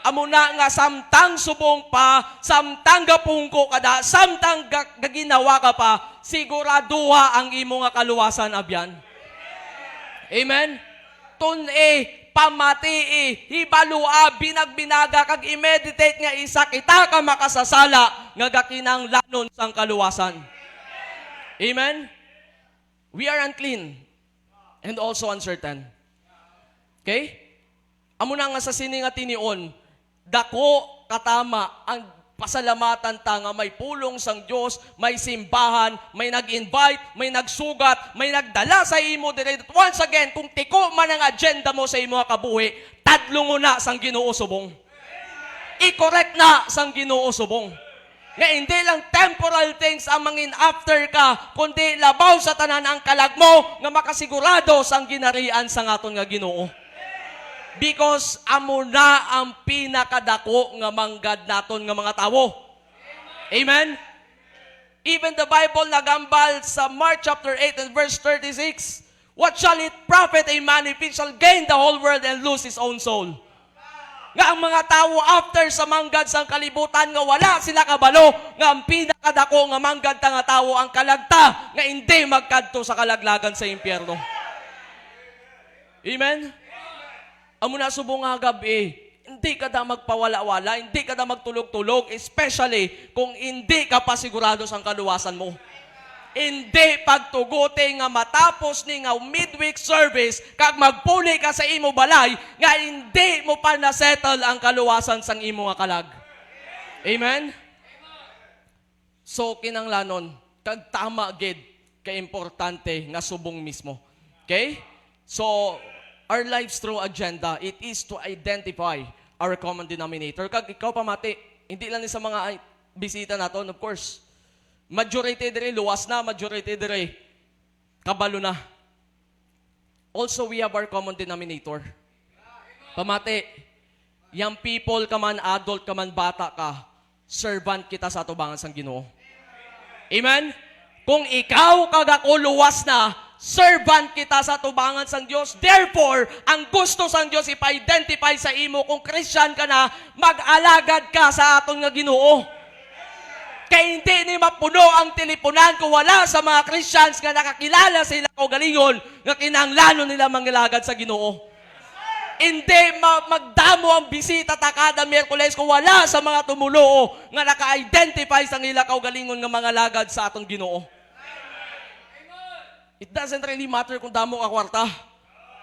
Amuna nga samtang subong pa, samtang gapungko ka da, samtang gaginawa ka pa, siguraduha ang imo nga kaluwasan abyan. Amen? Tun-e, pamati-e, hibalua, binagbinaga, kag i-meditate nga isa, kita ka makasasala, nga gakinang lanon sang kaluwasan. Amen? We are unclean and also uncertain. Okay? Amo na nga sa sini nga tinion, dako katama ang pasalamatan ta nga may pulong sang Dios, may simbahan, may nag-invite, may nagsugat, may nagdala sa imo dire. Once again, kung tiko man ang agenda mo sa imo nga kabuhi, tadlungo na sang Ginoo subong. I-correct na sang Ginoo subong. Nga hindi lang temporal things ang mangin after ka, kundi labaw sa tanan ang kalag mo nga makasigurado sang ginarian sa aton nga Ginoo. Because amo na ang pinakadako nga manggad naton nga mga tawo. Amen? Even the Bible nagambal sa Mark chapter 8 and verse 36, what shall it profit a man if he shall gain the whole world and lose his own soul? Nga ang mga tao after sa manggad sang kalibutan nga wala sila kabalo, nga ang pinakadako nga manggad ta nga tao ang kalagta nga hindi magkadto sa kalaglagan sa impyerno. Amen? Amo na subong nga gabi, hindi ka na magpawala-wala, hindi ka na magtulog-tulog, especially kung hindi ka pa sigurado sa kaluwasan mo. Hindi pagtugote nga matapos ni nga midweek service, kag magpuli ka sa imo balay, nga hindi mo pa na-settle ang kaluwasan sang imo nga kalag. Amen? So, kinanglanon, kag tama gid ka importante nga subong mismo. Okay? So, our lives through agenda, it is to identify our common denominator. Kag ikaw pamati, hindi lang ni sa mga bisita naton, of course. Majority dire luwas na, majority dire kabalo na. Also, we have our common denominator. Pamati, young people ka man, adult ka man, bata ka, servant kita sa atubangan sang Ginoo. Amen? Kung ikaw kag ako luwas na, servant kita sa tubangan sang Dios. Therefore, ang gusto sang Dios ipa-identify sa imo kung Christian ka na, mag-alagad ka sa aton nga Ginoo. Kaya hindi ni mapuno ang teleponan kung wala sa mga Christians nga nakakilala sila o galingon nga kinahanglanon nila mangalagad sa Ginoo. Hindi magdamo ang bisita ta kada Miyerkules kung wala sa mga tumuloo nga naka-identify sa nila kaugalingon nga mga lagad sa atong Ginoo. It doesn't really matter kung damo ka kwarta.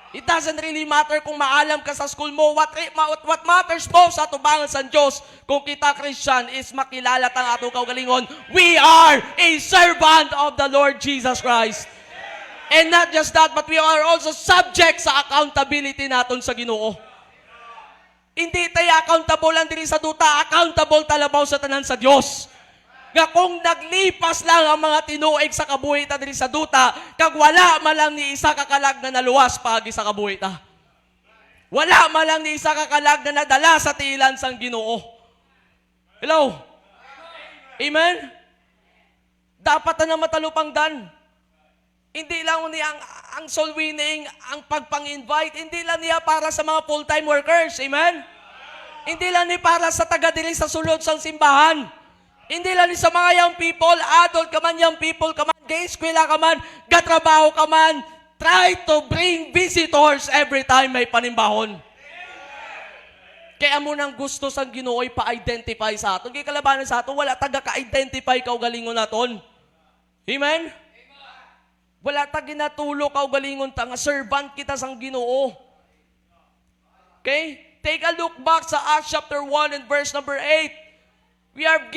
It doesn't really matter kung maalam ka sa school mo. What matters po sa tubangan sa Diyos kung kita Christian is makilala tang atong kaugalingon. We are a servant of the Lord Jesus Christ. And not just that, but we are also subject sa accountability naton sa Ginoo. Hindi tayo accountable lang diri sa duta, accountable talabaw sa tanan sa Dios. Nga kung naglipas lang ang mga tinuig sa kabuhi ta diri sa duta, kag wala man lang ni isa ka kalag na naluwas pagi sa kabuhi ta. Wala man lang ni isa ka kalag na nadala sa tiilan sang Ginoo. Hello? Amen? Dapat na matalupangdan. Hindi lang niya ang soul winning, ang pagpang-invite, hindi lang niya para sa mga full-time workers. Amen? Hindi lang niya para sa taga-diri sa sulod sang simbahan. Hindi lang niya sa mga young people, adult ka man, young people ka man, gay-eskwela ka man, gatrabaho ka man, try to bring visitors every time may panimbahon. Kaya mo nang gusto sang Ginoo pa-identify sa aton. Kaya kalabanan sa aton, wala taga-ka-identify kaugalingon naton. Amen? Wala ta ginatulo ka galingon ta nga servant kita sang Ginoo. Okay? Take a look back sa Acts chapter 1 and verse number 8. We are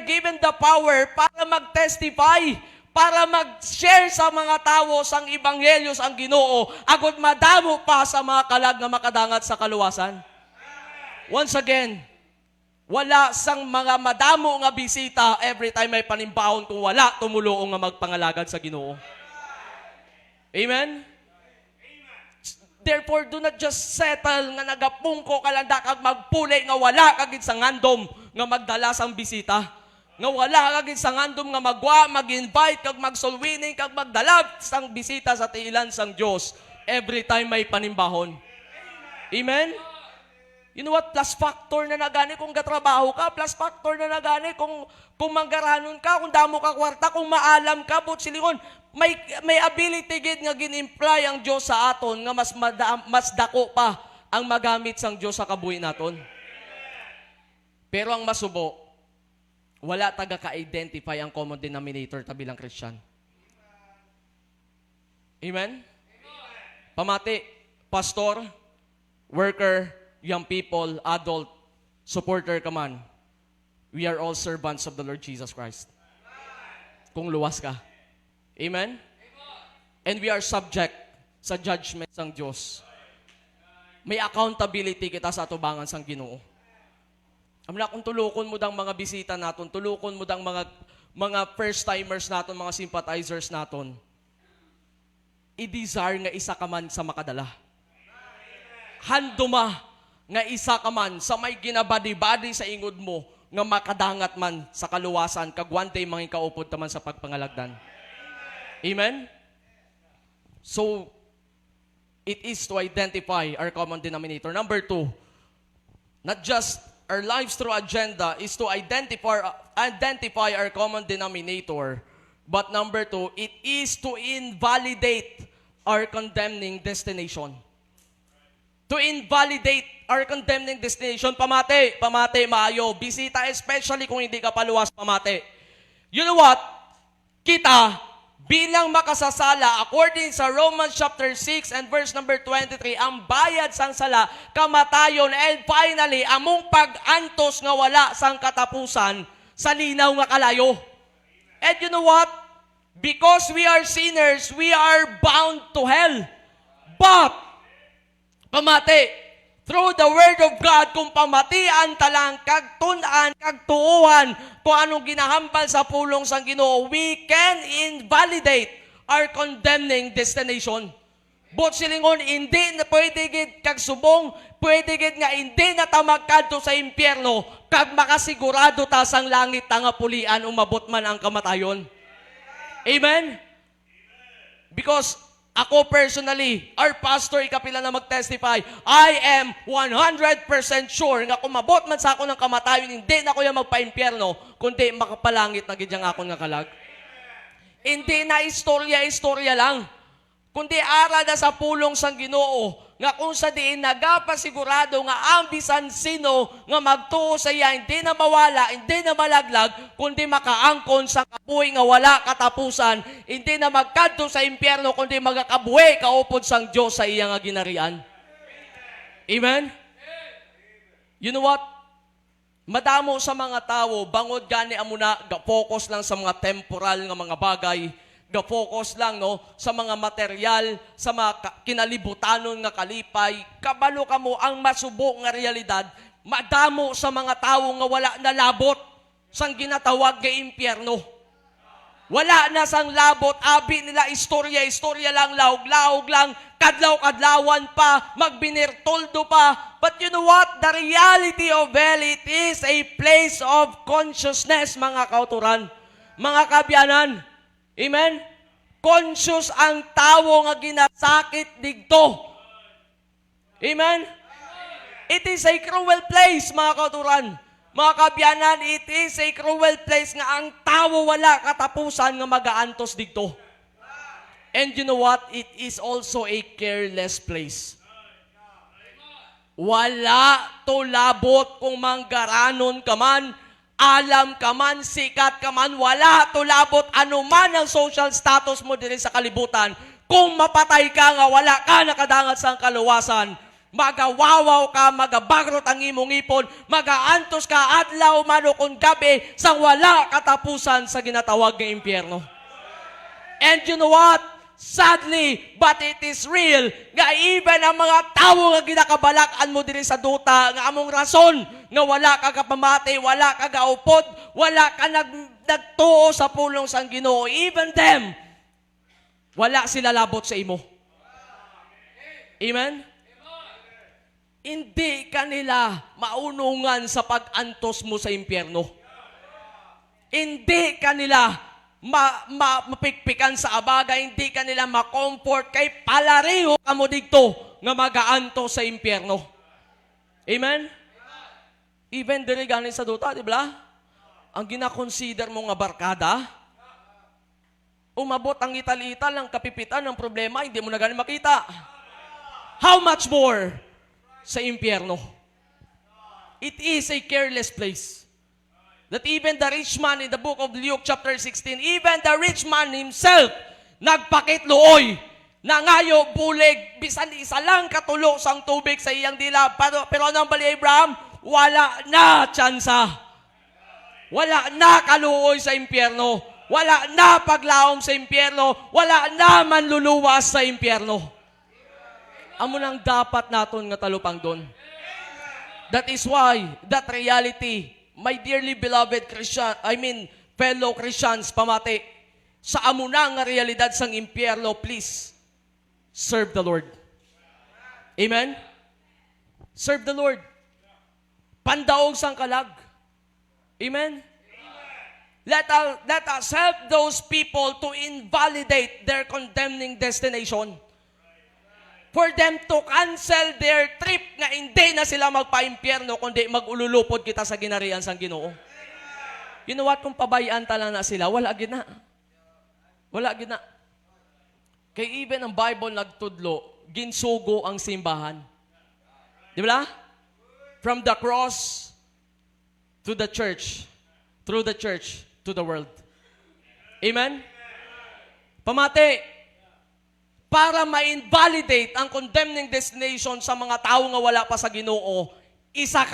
given the power para mag-testify, para mag-share sa mga tao sang ebanghelyo sang Ginoo, agud madamo pa sa mga kalag nga makadangat sa kaluwasan. Once again, wala sang mga madamo nga bisita every time may panimbahon kung wala tumuluo nga magpangalagad sa Ginoo. Amen? Therefore, do not just settle nga nagapungko ka lang kag magpuli nga wala kagid sa ngandom nga magdala sang bisita. Nga wala kagid sa ngandom nga magwa, mag-invite, kag mag-soul-winning, kag magdala sang bisita sa tiilan sang Dios every time may panimbahon. Amen? You know what? Plus factor na nagani kung gatrabaho ka, plus factor na nagani kung manggaranon ka, kung damo ka kwarta, kung maalam ka, but silingon, may ability gid nga gin-imply ang Dios sa aton nga mas dako pa ang magamit sang Dios sa kabuhi naton. Pero ang masubo, wala taga ka-identify ang common denominator ta bilang Christian. Amen? Pamati, pastor, worker, young people, adult, supporter ka man, we are all servants of the Lord Jesus Christ. Kung luwas ka. Amen? And we are subject sa judgment sang Diyos. May accountability kita sa atubangan sang Ginoo. Amna kung tulukon mo dang mga bisita naton, tulukon mo dang mga first-timers naton, mga sympathizers naton, i-desire nga isa ka man sa makadala. Handuma nga isa ka man sa may ginabadi-badi sa ingod mo nga makadangat man sa kaluwasan kag one day mangin kaupod ta man sa pagpangalagdan. Amen? So, it is to identify our common denominator. Number 2, not just our lives through agenda is to identify our common denominator, but number 2, it is to invalidate our condemning destination. To invalidate our condemning destination. Pamate, maayo. Bisita, especially kung hindi ka paluwas, pamate. You know what? Kita, bilang makasasala, according sa Romans chapter 6 and verse number 23, ang bayad sang sala, kamatayon, and finally, among pag-antos nga wala sang katapusan, sa linaw nga kalayo. And you know what? Because we are sinners, we are bound to hell. But, pamati, through the Word of God, kung pamatian talang, kag tunan, kag tuuhan, kung anong ginahambal sa pulong sang Ginoo, we can invalidate our condemning destination. But silingon, hindi na pwede gid kag subong, pwede gid nga hindi na ta magkadto sa impyerno, kag makasigurado ta sang langit ta nga pulian, umabot man ang kamatayon. Amen? Because ako personally, our pastor, ikapila na mag-testify, I am 100% sure nga kung mabot man sa ako ng kamatayon, hindi na ko yung magpa-impyerno, kundi makapalangit na gidyang akon nga kalag. Hindi na istorya lang, kundi ara na sa pulong sang Ginoo, nga kung sa diin nagapasigurado nga ang bisan sino nga magtuo sa iya, hindi na mawala, hindi na malaglag, kundi makaangkon sa kabuhi nga wala katapusan, hindi na magkadto sa impyerno, kundi magakabuhi kaupod sang Diyos sa iya nga ginarian. Amen? You know what? Madamo sa mga tao, bangod gani amuna, ga-focus lang sa mga temporal nga mga bagay, ga-focus lang no sa mga material, sa mga kinalibutanon nga kalipay. Kabalo ka mo ang masubo nga realidad, madamo sa mga tao nga wala na labot sang ginatawag nga impyerno. Wala na sang labot, abi nila istorya lang, laog lang, kadlaw-kadlawan pa, magbinirtoldo pa. But you know what? The reality of hell, it is a place of consciousness, mga kauturan, mga kabyanan. Amen? Conscious ang tao nga ginasakit digto. Amen? It is a cruel place, mga kauturan. Mga kabyanan, it is a cruel place nga ang tao wala katapusan nga magaantos digto. And you know what? It is also a careless place. Wala to labot kung manggaranon ka man, alam ka man, sikat ka man, wala to labot anuman ang social status mo diri sa kalibutan. Kung mapatay ka nga, wala ka nakadangat sa kaluwasan, magawawaw ka, magabagrot ang imong ipon, magaantos ka adlaw mano kung gabi sang wala katapusan sa ginatawag nga impyerno. And you know what? Sadly, but it is real, nga even ang mga tao nga ginakabalakan mo diri sa duta, nga among rason, nga wala ka kapamati, wala ka gaupod, wala ka nagtuo sa pulong sang Ginoo, even them, wala sila labot sa imo. Amen? Hindi ka nila maunungan sa pag-antos mo sa impyerno. Hindi ka nila mapikpikan sa abaga, hindi ka nila ma-comfort, kay palareho ka mo dito nga magaanto sa impyerno. Amen? Even diri ganin sa duta, di ba? Ang gina-consider mo nga barkada, umabot ang ital-ital ng kapipitan ng problema, hindi mo na ganin makita. How much more sa impyerno? It is a careless place. That even the rich man in the book of Luke chapter 16, even the rich man himself, nagpakitluoy, nangayo, bulig, bisan isa lang katulo sang tubig sa iyang dila. Pero anong bali Abraham? Wala na tsansa. Wala na kaluoy sa impyerno. Wala na paglaom sa impyerno. Wala na manluluwas sa impyerno. Amo nang dapat naton nga talupang doon. That is why, that reality, my dearly beloved fellow Christians, pamati, sa amuna nga realidad sang impyerno, please, serve the Lord. Amen? Serve the Lord. Pandaog sang kalag. Amen? Let us help those people to invalidate their condemning destination. For them to cancel their trip nga hindi na sila magpa-impyerno kundi mag-ululupod kita sa ginarian sang Ginoo. You know what? Kung pabayaan tala na sila, wala gina. Wala gina. Kay even ang Bible nagtudlo, ginsugo ang simbahan. Di ba? From the cross to the church, through the church to the world. Amen? Pamati, para ma-invalidate ang condemning destination sa mga tao nga wala pa sa Ginoo, isa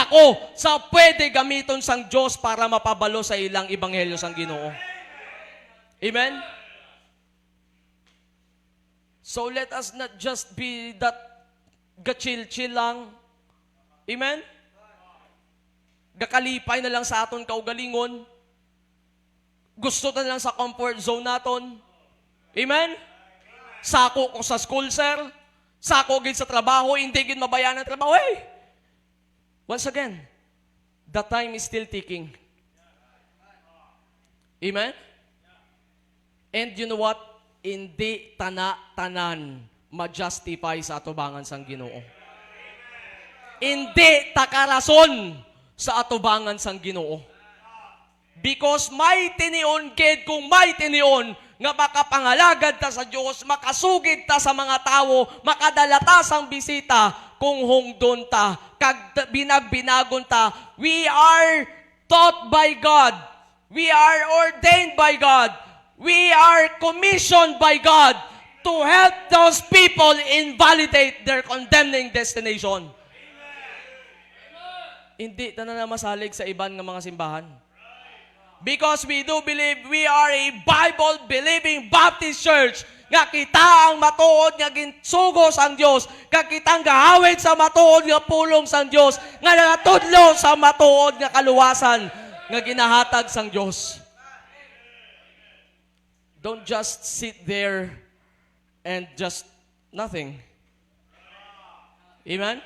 ko sa pwede gamiton sang Diyos para mapabalo sa ilang ebanghelyo sang Ginoo. Amen? So let us not just be that gachil-chill lang. Amen? Gakalipay na lang sa aton kaugalingon. Gusto na lang sa comfort zone naton. Amen? Sako ko sa school, sir. Sako gid sa trabaho, hindi gid mabayan ang trabaho. Hey! Once again, the time is still ticking. Amen? And you know what? Hindi tanan ma-justify sa atubangan sang Ginoo. Hindi takarason sa atubangan sang Ginoo. Because may tinion gid kung may tinion nga makapangalagad ta sa Dios, makasugid ta sa mga tawo, makadala ta sang bisita kung hungdon ta, kag binagbinagon ta. We are taught by God. We are ordained by God. We are commissioned by God to help those people invalidate their condemning destination. Hindi ta na masalig sa iban nga mga simbahan. Because we do believe we are a Bible-believing Baptist church nga kita ang matuod nga ginsugos ang Dios, nga kitang gahawid sa matuod nga pulong sang Dios, nga nagatudlo sa matuod nga kaluwasan nga ginahatag sang Dios. Don't just sit there and just nothing. Amen?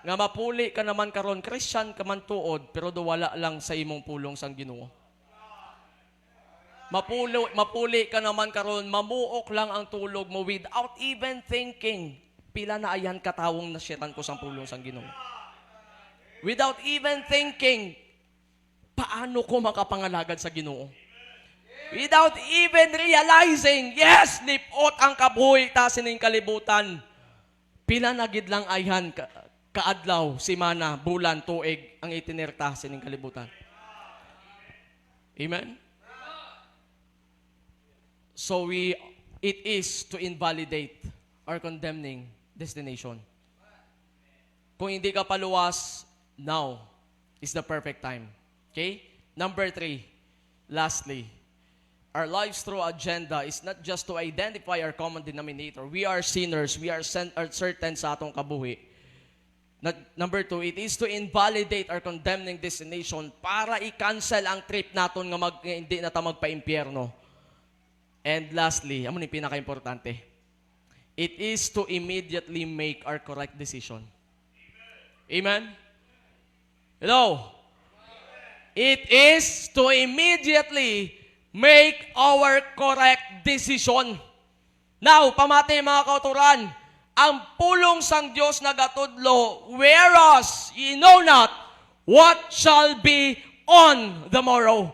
Nga mapuli ka naman karon, Christian ka man tuod, pero wala lang sa imong pulong sang Ginoo. Mapuli ka naman karon, mamuok lang ang tulog mo without even thinking, pila na ayan katawong nasyetan ko sang pulong sang Ginoo. Without even thinking, paano ko makapangalagad sa Ginoo? Without even realizing, yes, nipot ang kabuhi ta sining kalibutan. Pila na gid lang ayan kaadlaw, simana, bulan, tuig ang itinirta sining kalibutan. Amen? So it is to invalidate our condemning destination. Kung hindi ka paluwas, now is the perfect time. Okay? Number 3, lastly, our lives through agenda is not just to identify our common denominator. We are sinners. We are certain sa atong kabuhi. Number 2, it is to invalidate our condemning destination para i-cancel ang trip naton nga hindi na ta magpa-impyerno. And lastly, amo ni pinaka-importante, it is to immediately make our correct decision. Amen? Hello? It is to immediately make our correct decision. Now, pamati mga kauturan, ang pulong sang Dios nagatudlo, whereas ye know not what shall be on the morrow.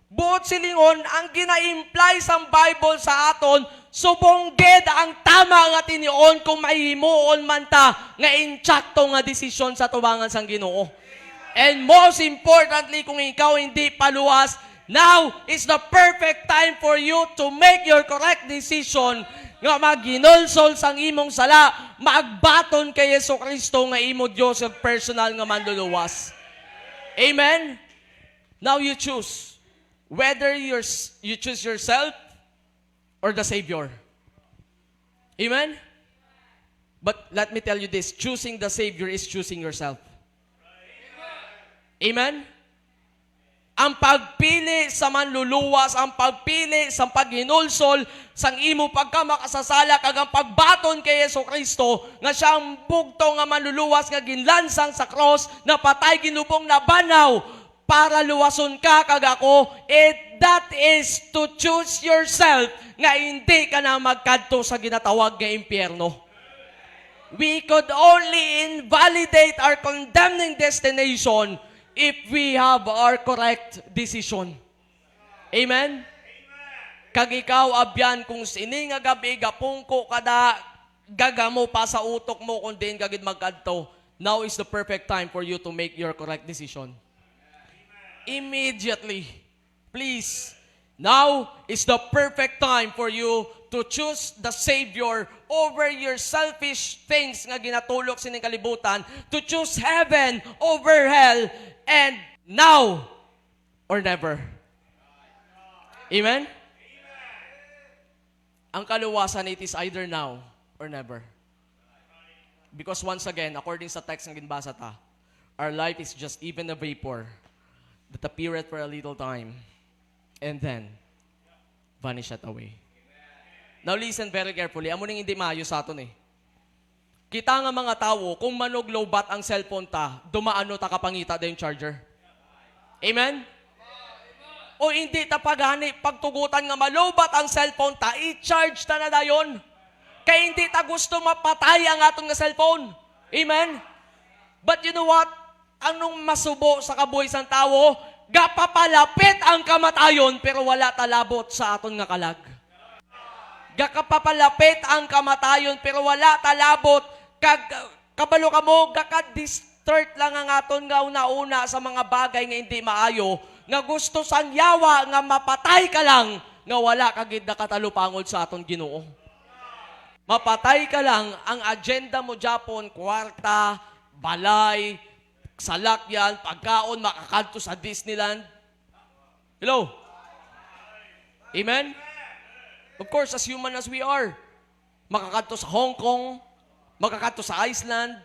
Buot silingon, ang gina-imply sang Bible sa aton, subong ged ang tama nga tinion kung mahimuon man ta nga insakto nga desisyon sa tubangan sang Ginoo. And most importantly, kung ikaw hindi paluwas, now is the perfect time for you to make your correct decision nga maginulsol sang imong sala, magbaton kay Jesucristo nga imo Dios ang personal nga manluluwas. Amen? Now you choose whether you choose yourself or the Savior. Amen? But let me tell you this, choosing the Savior is choosing yourself. Amen? Ang pagpili sa manluluwas, ang pagpili sa paghinulsol, sang imo pagkamakasasala, kag ang pagbaton kay Jesucristo, nga siyang bugto nga manluluwas, nga ginlansang sa cross, na patay ginubong na banaw, para luwason ka kag ako, that is to choose yourself, nga hindi ka na magkadto sa ginatawag nga impyerno. We could only invalidate our condemning destination if we have our correct decision. Amen? Kag ikaw, abyan, kung sini nga gabi, gapungko kada, gagamo pa sa utok mo, kung din gagid magkadto, now is the perfect time for you to make your correct decision. Immediately. Please. Now is the perfect time for you to choose the Savior over your selfish things nga ginatulok sining kalibutan, to choose heaven over hell, and now or never. Amen? Ang kaluwasan, it is either now or never. Because once again, according sa text ng ginbasa ta, our life is just even a vapor that appeareth for a little time and then vanisheth away. Now listen very carefully. Amo ning hindi maayo sa aton eh. Kita nga mga tao, kung manog lowbat ang cellphone ta, dumaano ta kapangita da yung charger. Amen? O hindi ta pagani, pagtugutan nga malowbat ang cellphone ta, i-charge ta na dayon. Kaya hindi ta gusto mapatay ang aton nga cellphone. Amen? But you know what? Anong masubo sa kabuhay sang tao? Gapapalapit ang kamatayon pero wala talabot sa aton nga kalag. Gakapapalapit ang kamatayon pero wala talabot. Kabalo ka mo, gaka-distort lang ang aton nga una-una sa mga bagay nga hindi maayo, nga gusto sang yawa nga mapatay ka lang, nga wala kagid nakatalupangod sa aton Ginoo. Mapatay ka lang, ang agenda mo Japon, kwarta, balay, salakyan, pagkaon, makakadto sa Disneyland. Hello? Amen? Of course, as human as we are, makakadto sa Hong Kong, makakadto sa Iceland,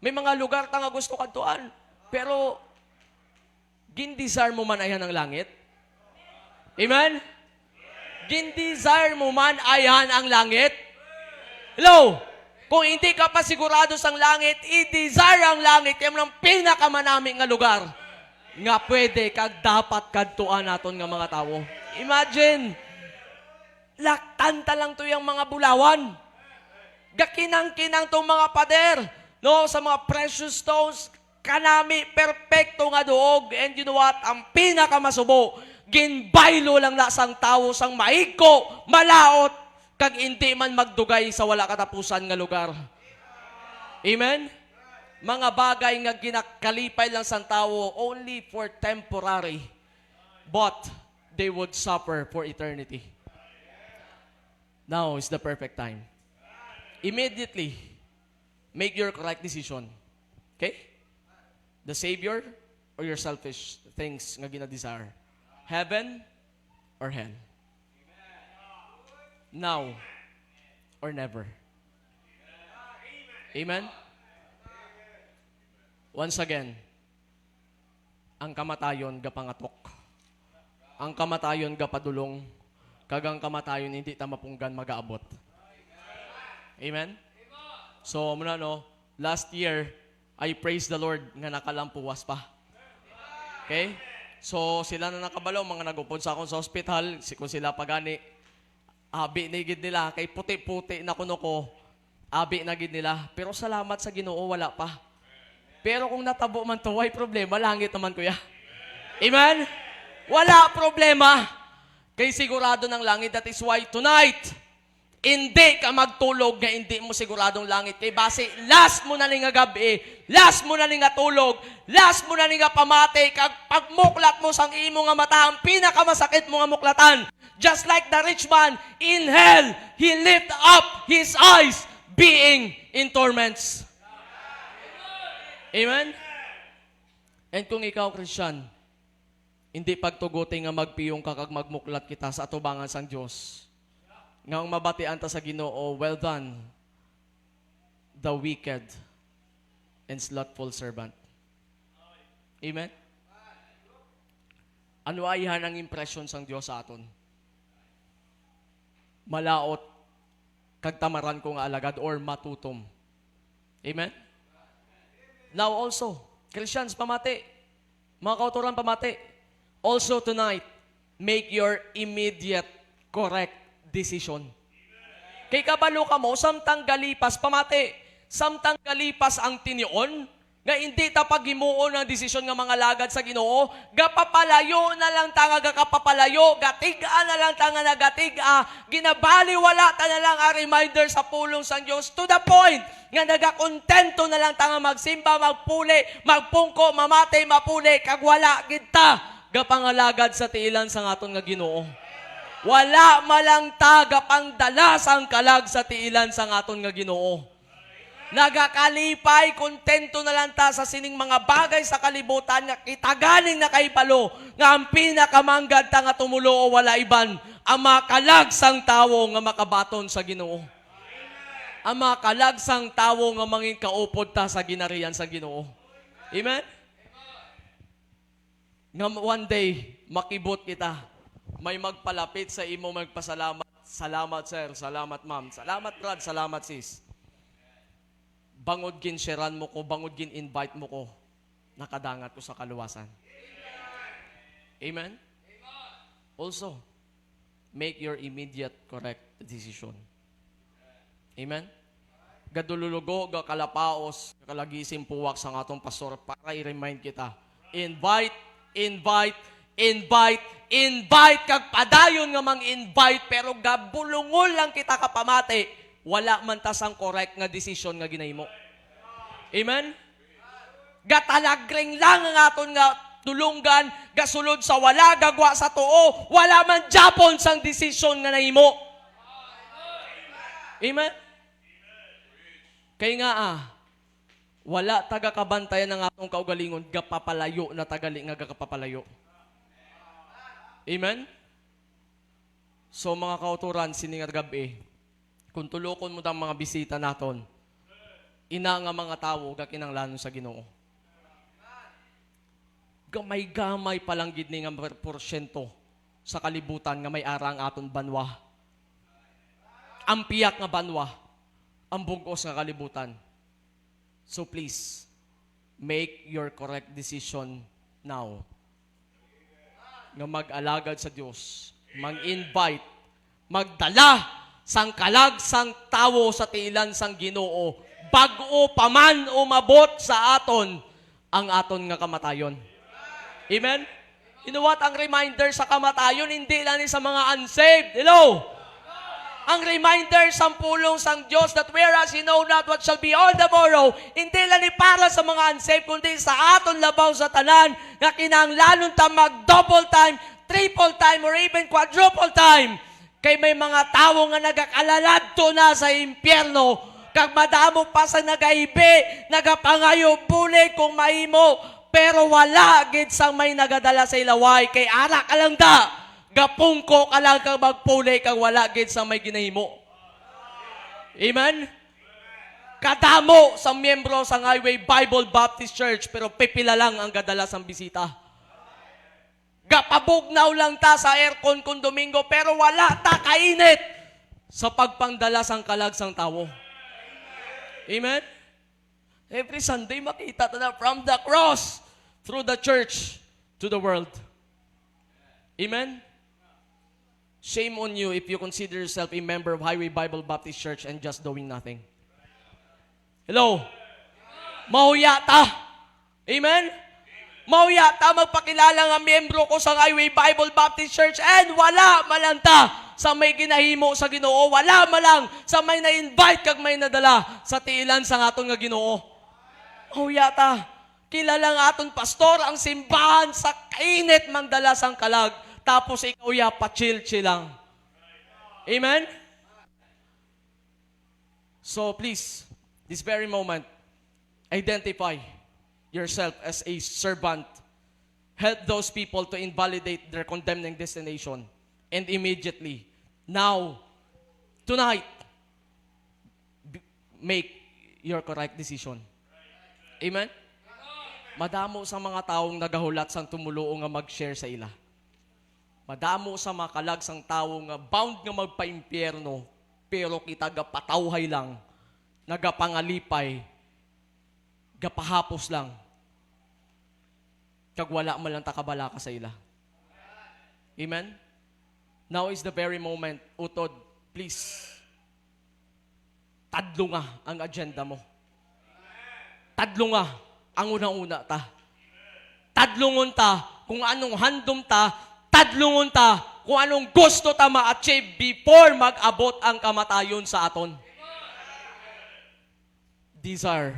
may mga lugar ta nga gusto kadtuan. Pero, gindesire mo man ayan ang langit? Amen? Gindesire mo man ayan ang langit? Hello? Kung hindi ka pa sigurado sang langit, i-desire ang langit. Yan ang pinakamanami nga lugar nga pwede kag dapat kadtuan naton nga mga tao. Imagine, laktanta lang to yung mga bulawan. Gakinang-kinang tong mga pader, no, sa mga precious stones, kanami, perfecto nga duog. And you know what? Ang pinakamasubo, ginbaylo lang na sang tao, sang maiko, malaot, kag hindi man magdugay sa wala katapusan nga lugar. Amen? Mga bagay nga ginakalipay lang sang tao, only for temporary, but they would suffer for eternity. Now is the perfect time. Immediately, make your correct decision. Okay? The Savior or your selfish things nga ginadesire? Heaven or hell? Now or never? Amen? Once again, ang kamatayon gapangatok. Ang kamatayon gapadulong. Kagang kamatayon hindi ta mapunggan magaabot. Amen? So, muna no, last year, I praise the Lord nga nakalampuwas pa. Okay? So, sila na nakabalo, mga nagupod sa akong sa hospital, kung sila pagani, abi na gid nila, kay puti-puti na kuno ko, abi na gid nila. Pero salamat sa Ginoo, wala pa. Pero kung natabo man to, why problema? Langit naman kuya. Amen? Wala problema. Kay sigurado ng langit, that is why tonight, hindi ka magtulog nga hindi mo siguradong langit. Kay base, last mo na nga gabi, last mo na nga tulog, last mo na nga pamati, kag pagmuklat mo sang imo nga mata, ang pinakamasakit mo nga muklatan. Just like the rich man in hell, he lift up his eyes, being in torments. Amen? And kung ikaw, Christian, hindi pagtuguti nga magpiyong ka kag magmuklat kita sa atubangan sang Dios. Nga ang mabatian ta sa Ginoo, well done, the wicked and slothful servant. Amen? Ano ayahan ang impression sang Dios sa aton? Malaot, kagtamaran ko nga alagad or matutom. Amen? Now also, Christians, pamati. Mga kauturan, pamati. Also tonight, make your immediate correct decision. Kay kabalo ka mo, samtang galipas, pamati, samtang galipas ang tinion, nga hindi ta paghimuon ang desisyon nga mga lagad sa Ginoo, gapapalayo na lang ta nga gakapapalayo, gatiga na lang ta nga nagatiga, ginabaliwala ta na lang ang reminder sa pulong sang Dios to the point nga nagakontento na lang ta nga magsimba, magpuli, magpungko, mamatay, mapuli, kag wala gid ta gapangalagad sa tiilan sang aton nga Ginoo. Wala malang ta gapangdala sang kalag sa tiilan sang aton nga Ginoo. Nagakalipay, kontento na lang ta sa sining mga bagay sa kalibutan nga kitaganing nakaipalo nga ang pinakamanggad ta nga tumulo o wala iban ang makalagsang tawo nga makabaton sa Ginoo. Ang makalagsang tawo nga mangin kaupod ta sa ginarian sa Ginoo. Amen? Nga one day, makibot kita. May magpalapit sa imo magpasalamat. Salamat, sir. Salamat, ma'am. Salamat, brad. Salamat, sis. Bangod gin sharean mo ko, bangod gin invite mo ko, nakadangat ko sa kaluwasan. Amen? Also, make your immediate correct decision. Amen? Gadululugo, kalapaos, kalagisim puwak sa atong pastor para i-remind kita. Invite, invite, invite, invite, kag padayon nga mang-invite, pero gabulungol lang kita kapamati, wala man tasang correct nga decision nga ginahimo. Amen? Gatalagring lang ang aton nga tulunggan, gasulod sa wala, gagwa sa tuo, wala man japon sang decision nga nahimo. Amen? Kaya nga wala taga-kabantayan ng atong kaugalingon, gapapalayo na tagali nga gakapapalayo. Amen? So mga kauturan, siningat gabi, kung tulokon mo ang mga bisita naton, ina nga mga tao, gakinanglanon sa Ginoo. Gamay-gamay palang gid ni nga porsyento sa kalibutan nga may arang aton banwa. Ang piyak nga banwa, ang bugos nga kalibutan. So please, make your correct decision now. Nga mag-alagad sa Dios, mag-invite, magdala sang kalag sang tawo sa tiilan sang Ginoo, bag-o paman umabot sa aton ang aton nga kamatayon. Amen? You know what? Ang reminder sa kamatayon, hindi lang ni sa mga unsaved. Hello? Ang reminder sa pulong sang Diyos that whereas you know not what shall be on the morrow, hindi lang ni para sa mga unsaved, kundi sa aton labaw sa tanan, nga kinahanglanon ta mag-double time, triple time, or even quadruple time. Kay may mga tao nga nagakalalado na sa impyerno, kag madamo pa sa nagaibi, nagapangayo puli kung mahimo, pero wala gid sang may nagadala sa ilaway, kay ara ka lang da, gapungko ka lang kag magpuli, kag wala gid sang may ginahimo. Amen? Kadamo sa miyembro sa Highway Bible Baptist Church, pero pipila lang ang gadala sang bisita. Gapabugnaw lang ta sa aircon kung Domingo, pero wala ta kainit sa pagpangdala sang kalagsang tawo. Amen? Every Sunday makita ta na from the cross through the church to the world. Amen? Shame on you if you consider yourself a member of Highway Bible Baptist Church and just doing nothing. Hello? Mahuya ta. Amen? Mauya ta magpakilala nga miyembro ko sa Highway Bible Baptist Church and wala malanta sa may ginahimo sa Ginoo, wala malang sa may na-invite kag may nadala sa tiilan sa aton nga Ginoo. Mauya ta, kilala nga aton pastor ang simbahan sa kainit mandala sang kalag, tapos ikaw ya pa-chill-chill lang. Amen? So please, this very moment, identify yourself as a servant. Help those people to invalidate their condemning destination. And immediately, now, tonight, make your correct decision. Amen? Madamo sa mga taong nagahulat sang tumuluo nga mag-share sa ila. Madamo sa mga kalagsang tao nga bound nga magpa-impyerno, pero kita gapatawhay lang, nagapangalipay, gapahapos lang, kag wala man lang takabala ka sa ila. Amen? Now is the very moment, utod, please, tadlo nga ang agenda mo. Tadlo nga ang unang-una ta. Tadlungon ta kung anong handom ta, tadlungon ta kung anong gusto ta ma-achieve before mag-abot ang kamatayon sa aton. These are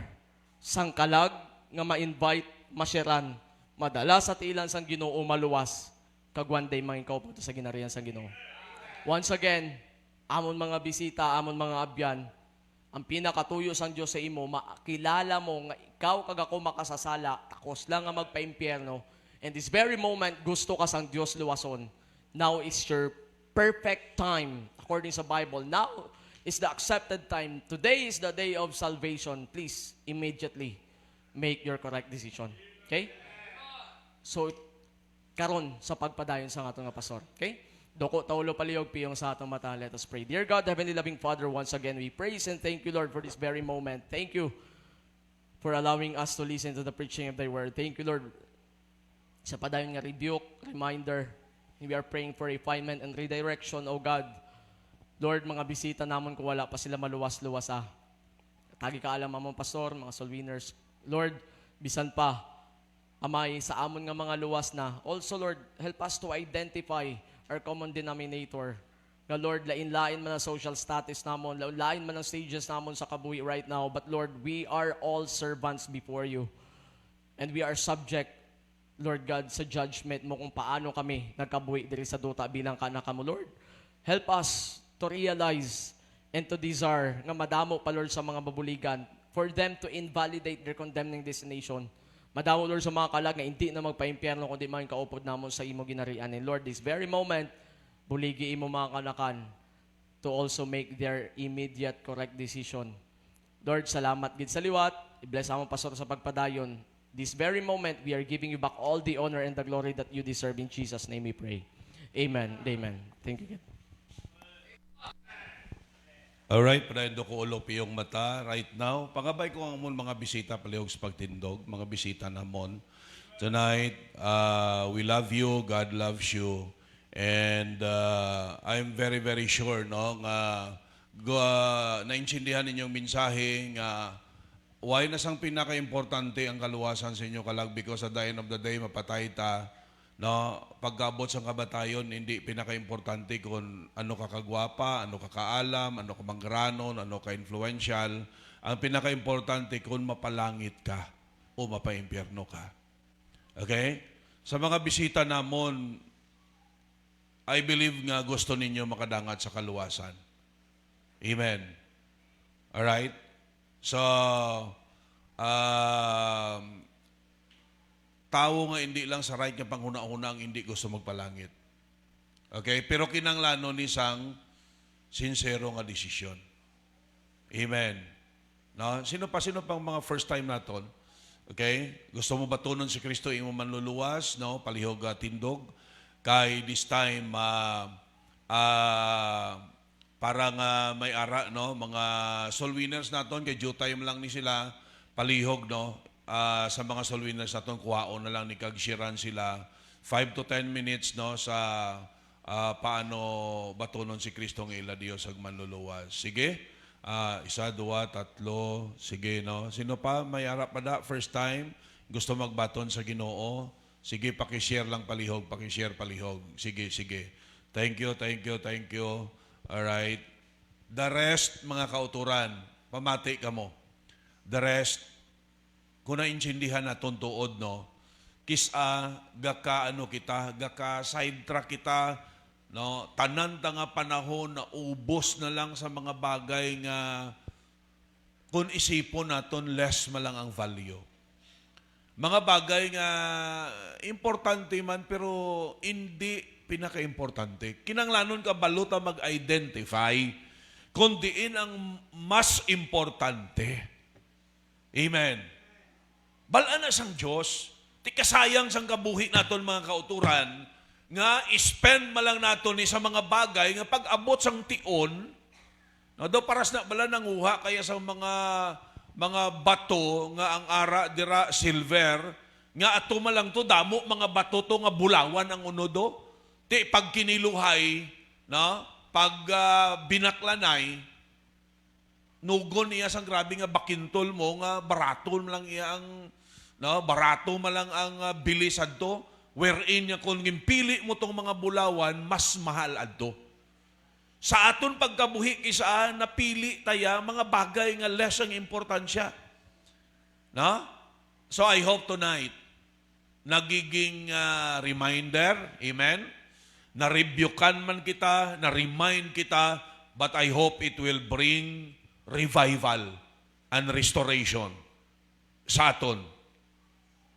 sangkalag nga ma-invite, masyaran, madala sa tiilan sang Ginoo maluwas, kag one day mangikaw po sa ginarian sang Ginoo. Once again, amon mga bisita, amon mga abyan, ang pinakatuyo sang Dios sa imo, makilala mo nga ikaw kag ako makasasala, takos lang nga magpaimpyerno. And this very moment, gusto ka sang Dios luwason. Now is your perfect time, according sa Bible. Now is the accepted time. Today is the day of salvation. Please, immediately, make your correct decision. Okay? So, karon sa pagpadayon sa aton nga pastor. Okay? Doko taulo palihog piyong sa atong mata. Let us pray. Dear God, Heavenly Loving Father, once again we praise and thank you, Lord, for this very moment. Thank you for allowing us to listen to the preaching of Thy Word. Thank you, Lord, sa padayon nga rebuke, reminder. We are praying for refinement and redirection, O God. Lord, mga bisita namon kung wala pa sila maluwas-luwas Tagi ka alam, among pastor, mga soul winners. Lord, bisan pa, amay sa amon nga mga luwas na. Also, Lord, help us to identify our common denominator. Na Lord, lain-lain man ang social status namon, lain man ang stages namon sa kabuhi right now, but Lord, we are all servants before you. And we are subject, Lord God, sa judgment mo kung paano kami nagkabuhi diri sa duta bilang kana kamo, Lord. Help us to realize and to desire nga madamo pa, Lord, sa mga babuligan for them to invalidate their condemning destination. Madamo, Lord, sa mga kalag nga hindi na magpa-impyerno kundi man kaupod namon sa imo ginarian. And Lord, this very moment, buligi imo mga kanakan to also make their immediate correct decision. Lord, salamat gid sa liwat. I-bless among pastor sa pagpadayon. This very moment, we are giving you back all the honor and the glory that you deserve. In Jesus' name we pray. Amen. Amen. Thank you. Alright, padayon ko ulo piyong mata right now. Pangabay ko ang mga bisita palihog sa pagtindog, mga bisita namon. Tonight, we love you, God loves you, and I'm very, very sure, no, nga naintindihan ninyong mensahe nga why na sang pinaka-importante ang kaluwasan sa inyo kalag because at the end of the day, mapatay ta. No, pagkabot sa kabatayon, hindi pinaka-importante kung ano ka kagwapa, ano ka kaalam, ano ka mangranon, ano ka influential. Ang pinaka-importante kung mapalangit ka o mapaimpyerno ka. Okay? Sa mga bisita namon, I believe nga gusto ninyo makadangat sa kaluwasan. Amen. Alright? So, tao nga hindi lang sa right nga panghuna-huna ang hindi gusto magpalangit. Okay? Pero kinanglano ni sang sincero nga desisyon. Amen. No? Sino pang mga first time naton? Okay? Gusto mo batunon si Kristo imo manluluwas, no? Palihog tindog. Kay this time parang may ara, no? Mga soul winners naton kay due time lang ni sila palihog, no? Sa mga soul winners naton kuhaon na lang ni kagsiran sila 5 to 10 minutes, no, sa paano batunon si Kristo ng ila Dios ag manluluwas. Sige. 1, 2, 3. Sige, no. Sino pa may ara pa da first time gusto magbaton sa Ginoo? Sige, paki-share lang palihog, paki-share palihog. Sige, sige. Thank you, thank you, thank you. All right. The rest, mga kauturan, pamati ka mo. The rest, kung naintindihan na tuntuod, no, gaka sidetrack kita, no, tanan ta nga panahon na ubos na lang sa mga bagay nga kung isipon naton less malang ang value. Mga bagay nga importante man pero hindi pinaka-importante. Kinanglanon ka baluta mag-identify kung diin ang mas importante. Amen. Balaan na sang Diyos, ti kasayang sang kabuhi naton mga kauturan, nga spend malang naton ni sa mga bagay nga pag-abot sang tion, no, do paras na bala nanguha kaya sa mga bato nga ang ara dira silver, nga ato malang to damo mga bato to nga bulawan ang unodo, ti pag kiniluhay, no, pag binaklanay, nugon niya sang grabe nga bakintol mo nga barato lang iya ang no, barato malang ang bilis adto, wherein nga kung gimpili mo tong mga bulawan mas mahal adto. Sa aton pagkabuhi kisa napili taya mga bagay nga less ang importansya. No? So I hope tonight nagiging reminder, amen, na-rebukan man kita, na-remind kita, but I hope it will bring revival and restoration sa aton.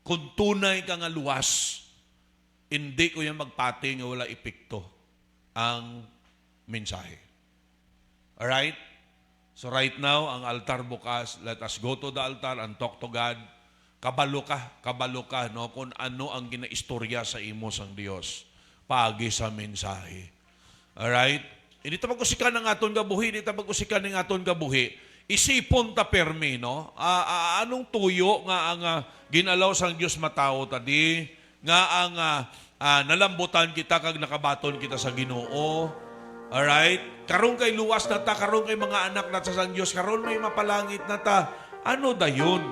Kung tunay ka nga luwas, hindi ko yung magpati nga wala epekto ang mensahe. Alright? So right now, ang altar bukas, let us go to the altar and talk to God. Kabalo ka, no? Kung ano ang ginaistorya sa imo sang Dios pagi sa mensahe. Alright? Hindi ta mag-usikan ng aton gabuhi, hindi ta mag-usikan ng aton gabuhi. Isipon ta permi, no? Anong tuyo nga ang ginalaw sang Dios matao tadi, nga ang nalambutan kita kag nakabaton kita sa Ginoo. Alright? Karon kay luwas na ta, karon kay mga anak na sa Diyos, karon may mapalangit na ta. Ano dayon?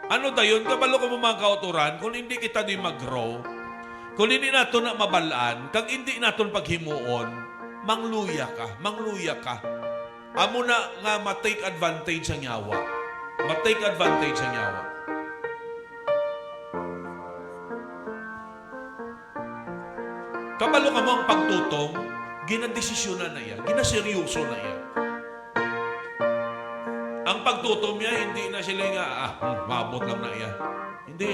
Ano dayon? Kabalo ko mga kauturan, kung hindi kita di mag-grow, kung hindi nato na mabalaan, kag hindi naton paghimuon, mangluya ka. Amo na nga ma-take advantage sa nyawa. Ma-take advantage sa nyawa. Kabalo ka mo ang pagtutong, ginadesisyonan na yan, ginaseryoso na yan. Ang pagtutom niya, hindi na sila nga, mabot lang na yan. Hindi.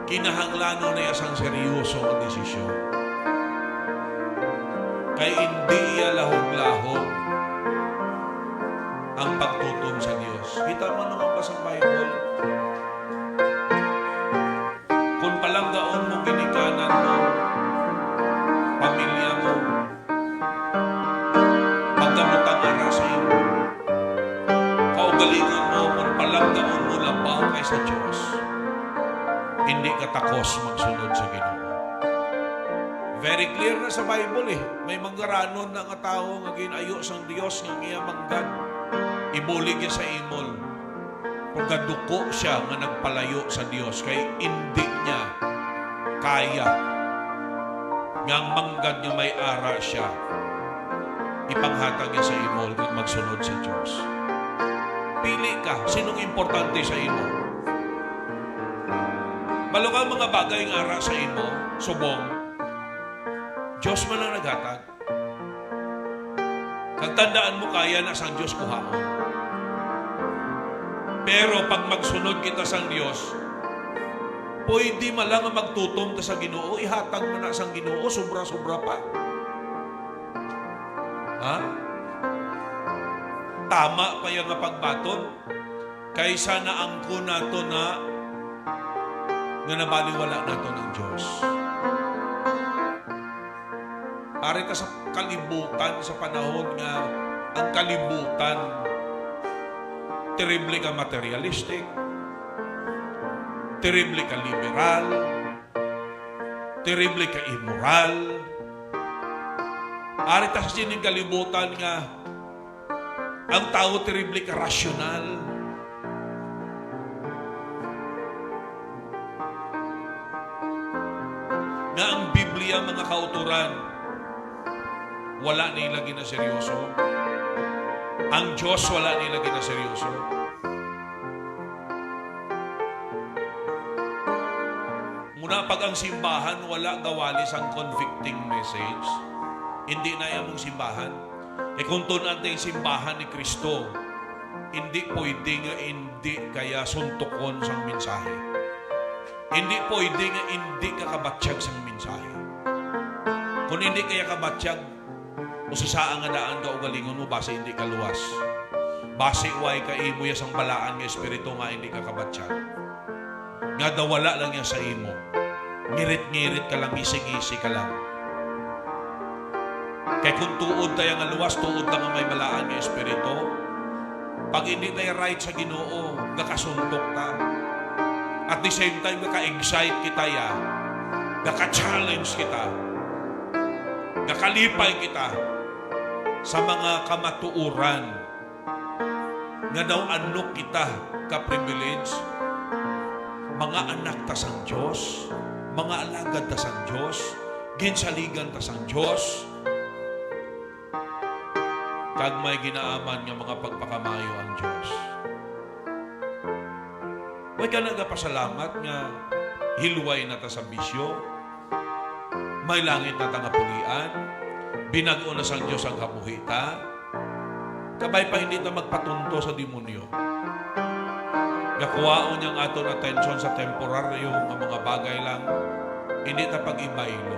Kinahanglanon na yan sang seryoso ang desisyon. Kaya hindi iya lahog-lahog ang pagtutom sa Diyos. Kita mo naman ba sa Bible? Kung palanggaon mo, ginikanan mo, pamilya mo, pagdamutang ara sa iyo, kaugalingan mo, kung palanggaon mo, labaw kay sa Diyos, hindi ka takos magsunod sa Ginoo. Very clear na sa Bible eh. May manggaranon na nga tao nga ginayo sang Dios nga iya manggad. Ibulig niya sa imol. Pagkaduko siya nga nagpalayo sa Dios kay hindi niya kaya ngang manggad nga may ara siya. Ipanghatag niya sa imol kung magsunod sa Dios. Pili ka. Sinong importante sa imo? Balo ka mga bagay nga ara sa imo, subong, Diyos man ang naghatag. Kag tandaan mo, kaya na sang Diyos kuhaon. Pero pag magsunod kita sang Diyos, pwede malang magtutom ta sa Ginoo, ihatag mo na sang Ginoo, sobra-sobra pa. Ha? Tama pa yung pagbaton, kaysa na angko nato na nga nabaliwala nato ng Diyos. Ari ka sa kalibutan sa panahon nga ang kalibutan terrible ka materialistic, terrible ka liberal, terrible ka immoral. Ari ta sa sining kalibutan nga ang tao terrible ka rasyonal. Nga ang Biblia mga kauturan wala nila ginaseryoso. Ang Diyos wala nila ginaseryoso. Muna pag ang simbahan wala gawalis ang convicting message, hindi na yan mong simbahan. E kung tunan yung simbahan ni Kristo, hindi pwede nga hindi kaya suntukon sang mensahe. Hindi pwede nga hindi ka kabatsyag sang mensahe. Kung hindi kaya kabatsyag, o saan nga daan ka ugalingon mo, base hindi ka luwas. Base way ka imo yasang balaan ng Espiritu nga hindi ka kabatsyag. Nga dawala lang yan sa imo. Ngirit-ngirit ka lang, isig-isig ka lang. Kaya kung tuod tayo nga luwas, tuod na nga may balaan ng Espiritu, pag hindi tayo right sa Ginoo, nakasuntok ta. At the same time, naka-excite kita ya, naka-challenge kita, nakalipay kita sa mga kamatuuran nga daw ano kita ka-privilege, mga anak ta sang Diyos, mga alagad ta sang Diyos, ginsaligan ta sang Diyos, kag may ginaaman nga mga pagpakamayo ang Diyos. May ka nagapasalamat nga hilway na ta sa bisyo, may langit na ta nga pulian, Binago na sang Diyos ang kabuhita. Kabay pa hindi ta magpatunto sa demonyo. Gakuwaon niyang aton attention sa temporaryo nga mga bagay lang. Hindi ta pag-ibaylo.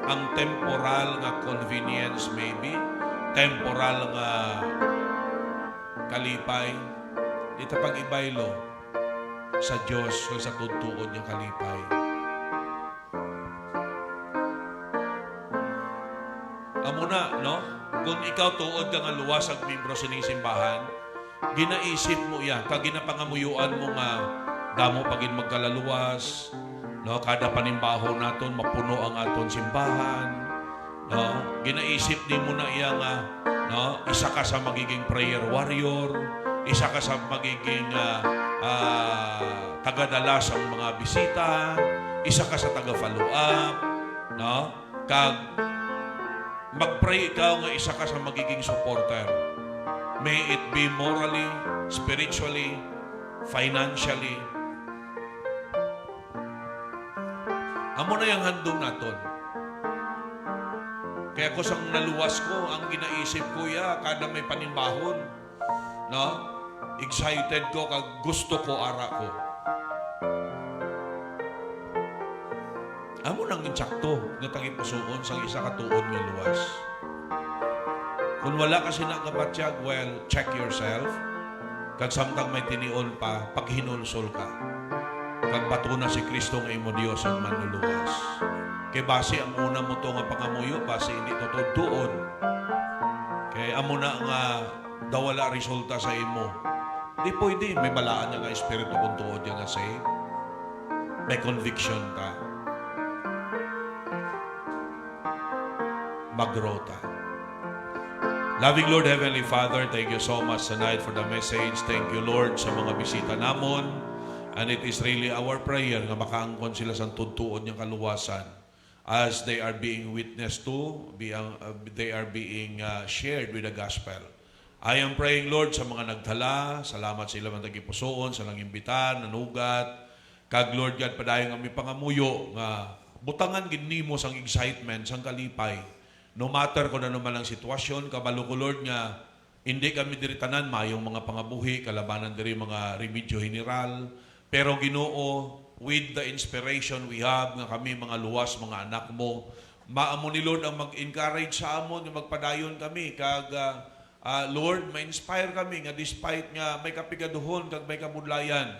Ang temporal nga convenience maybe, temporal nga kalipay, hindi ta pag-ibaylo sa Diyos o sa tuntuon niyang kalipay. Amo na, no? Kung ikaw tuod ka nga luwas ang membro sa simbahan, ginaisip mo yan, kag ginapangamuyuan mo nga damo pagin magkalaluwas, no? Kada panimbaho naton mapuno ang aton simbahan, no? Ginaisip din mo na iya nga, no? Isa ka sa magiging prayer warrior, isa ka sa magiging tagadala sa mga bisita, isa ka sa taga-follow up, no? Kag mag-pray ikaw nga isa ka sa magiging supporter. May it be morally, spiritually, financially. Amo na yung handong naton. Kaya ko sang naluwas ko, ang ginaisip ko kada may panimbahon. No? Excited ko, kag gusto ko ara ko. Amo nang insakto nga tangipusoon sang isa ka tuod nga luwas. Kung wala kasi nakapatyag, well, check yourself. Kag samtang may tinion pa, paghinulsol ka. Kag patuna si Kristo nga imo Dios ang manluluwas. Kay base ang una mo to nga pangamuyo, base hindi to tuod. Kay amo na nga dawala resulta sa imo. Di pwede, may balaan nga espiritu kung tuod nga save. May conviction ka. Magrota. Loving Lord, Heavenly Father, thank you so much tonight for the message. Thank you, Lord, sa mga bisita namon. And it is really our prayer nga makaangkon sila sa tuntuon niyang kaluwasan as they are being witnessed to, they are being shared with the gospel. I am praying, Lord, sa mga nagtala, salamat sa ilang tagipusoon, sa lang imbitan, nanugat, kag Lord God, padayong kami pangamuyo, nga butangan ginimo sang excitement, sang kalipay. No matter kung ano man ang sitwasyon, kabalo ko, Lord, nga hindi kami diritanan mayong mga pangabuhi, kalabanan diri mga remedyo general, pero Ginoo, with the inspiration we have, nga kami mga luwas, mga anak mo, maamo ni Lord ang mag-encourage sa amon, nga magpadayon kami, kag Lord, ma-inspire kami, nga despite nga may kapigaduhon, kag may kabudlayan,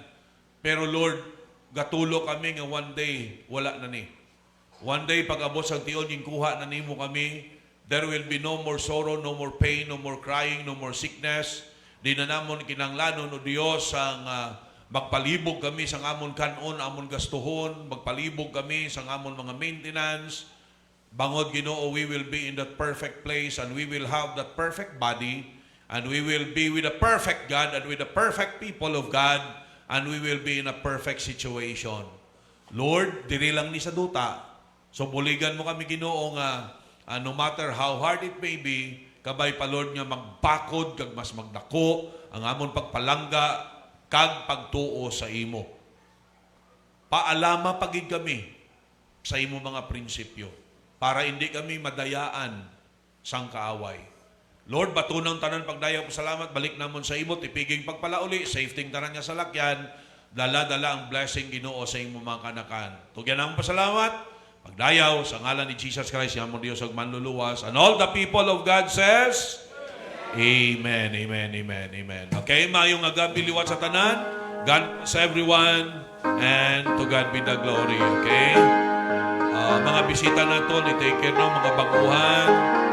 pero Lord, gatulo kami nga one day, wala na ni. One day, pag abot sa tiyon, yung kuha na nimo kami, there will be no more sorrow, no more pain, no more crying, no more sickness. Di na namon kinanglanon o Diyos ang magpalibog kami sa amon kanon, amon gastuhon, magpalibog kami sa amon mga maintenance. Bangod Ginoo, we will be in that perfect place and we will have that perfect body and we will be with a perfect God and with the perfect people of God and we will be in a perfect situation. Lord, diri lang ni sa duta. So buligan mo kami Ginoo nga no matter how hard it may be, kabay pa Lord nga magbakod kag mas magdako ang amon pagpalangga kag pagtuo sa imo. Paalama pagid kami sa imo mga prinsipyo para hindi kami madayaan sang kaaway. Lord, batunang tanan pagdayaw, salamat, balik namon sa imo, tipiging pagpalauli, safety tanan nga salakyan, dala-dala ang blessing Ginoo sa imo mga kanakan. Tugyan ang pasalamat. Pagdayaw sa ngalan ni Jesus Christ, yamon Dios og manluluwas. And all the people of God says, Amen, amen, amen, amen. Okay, mayong agabi liwat sa tanan. God bless everyone and to God be the glory. Okay? Mga bisita nato, i-take care no, mga baguhan.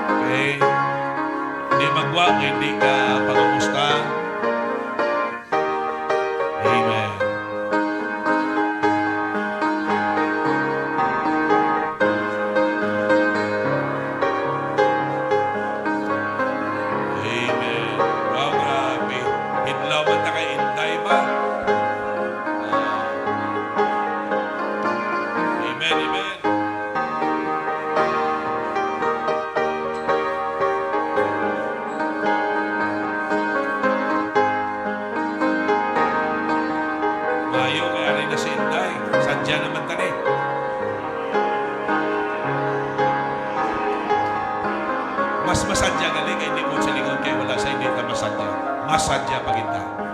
Okay? Hindi magwa, hindi ka pangamusta. Amen. sadya paginta.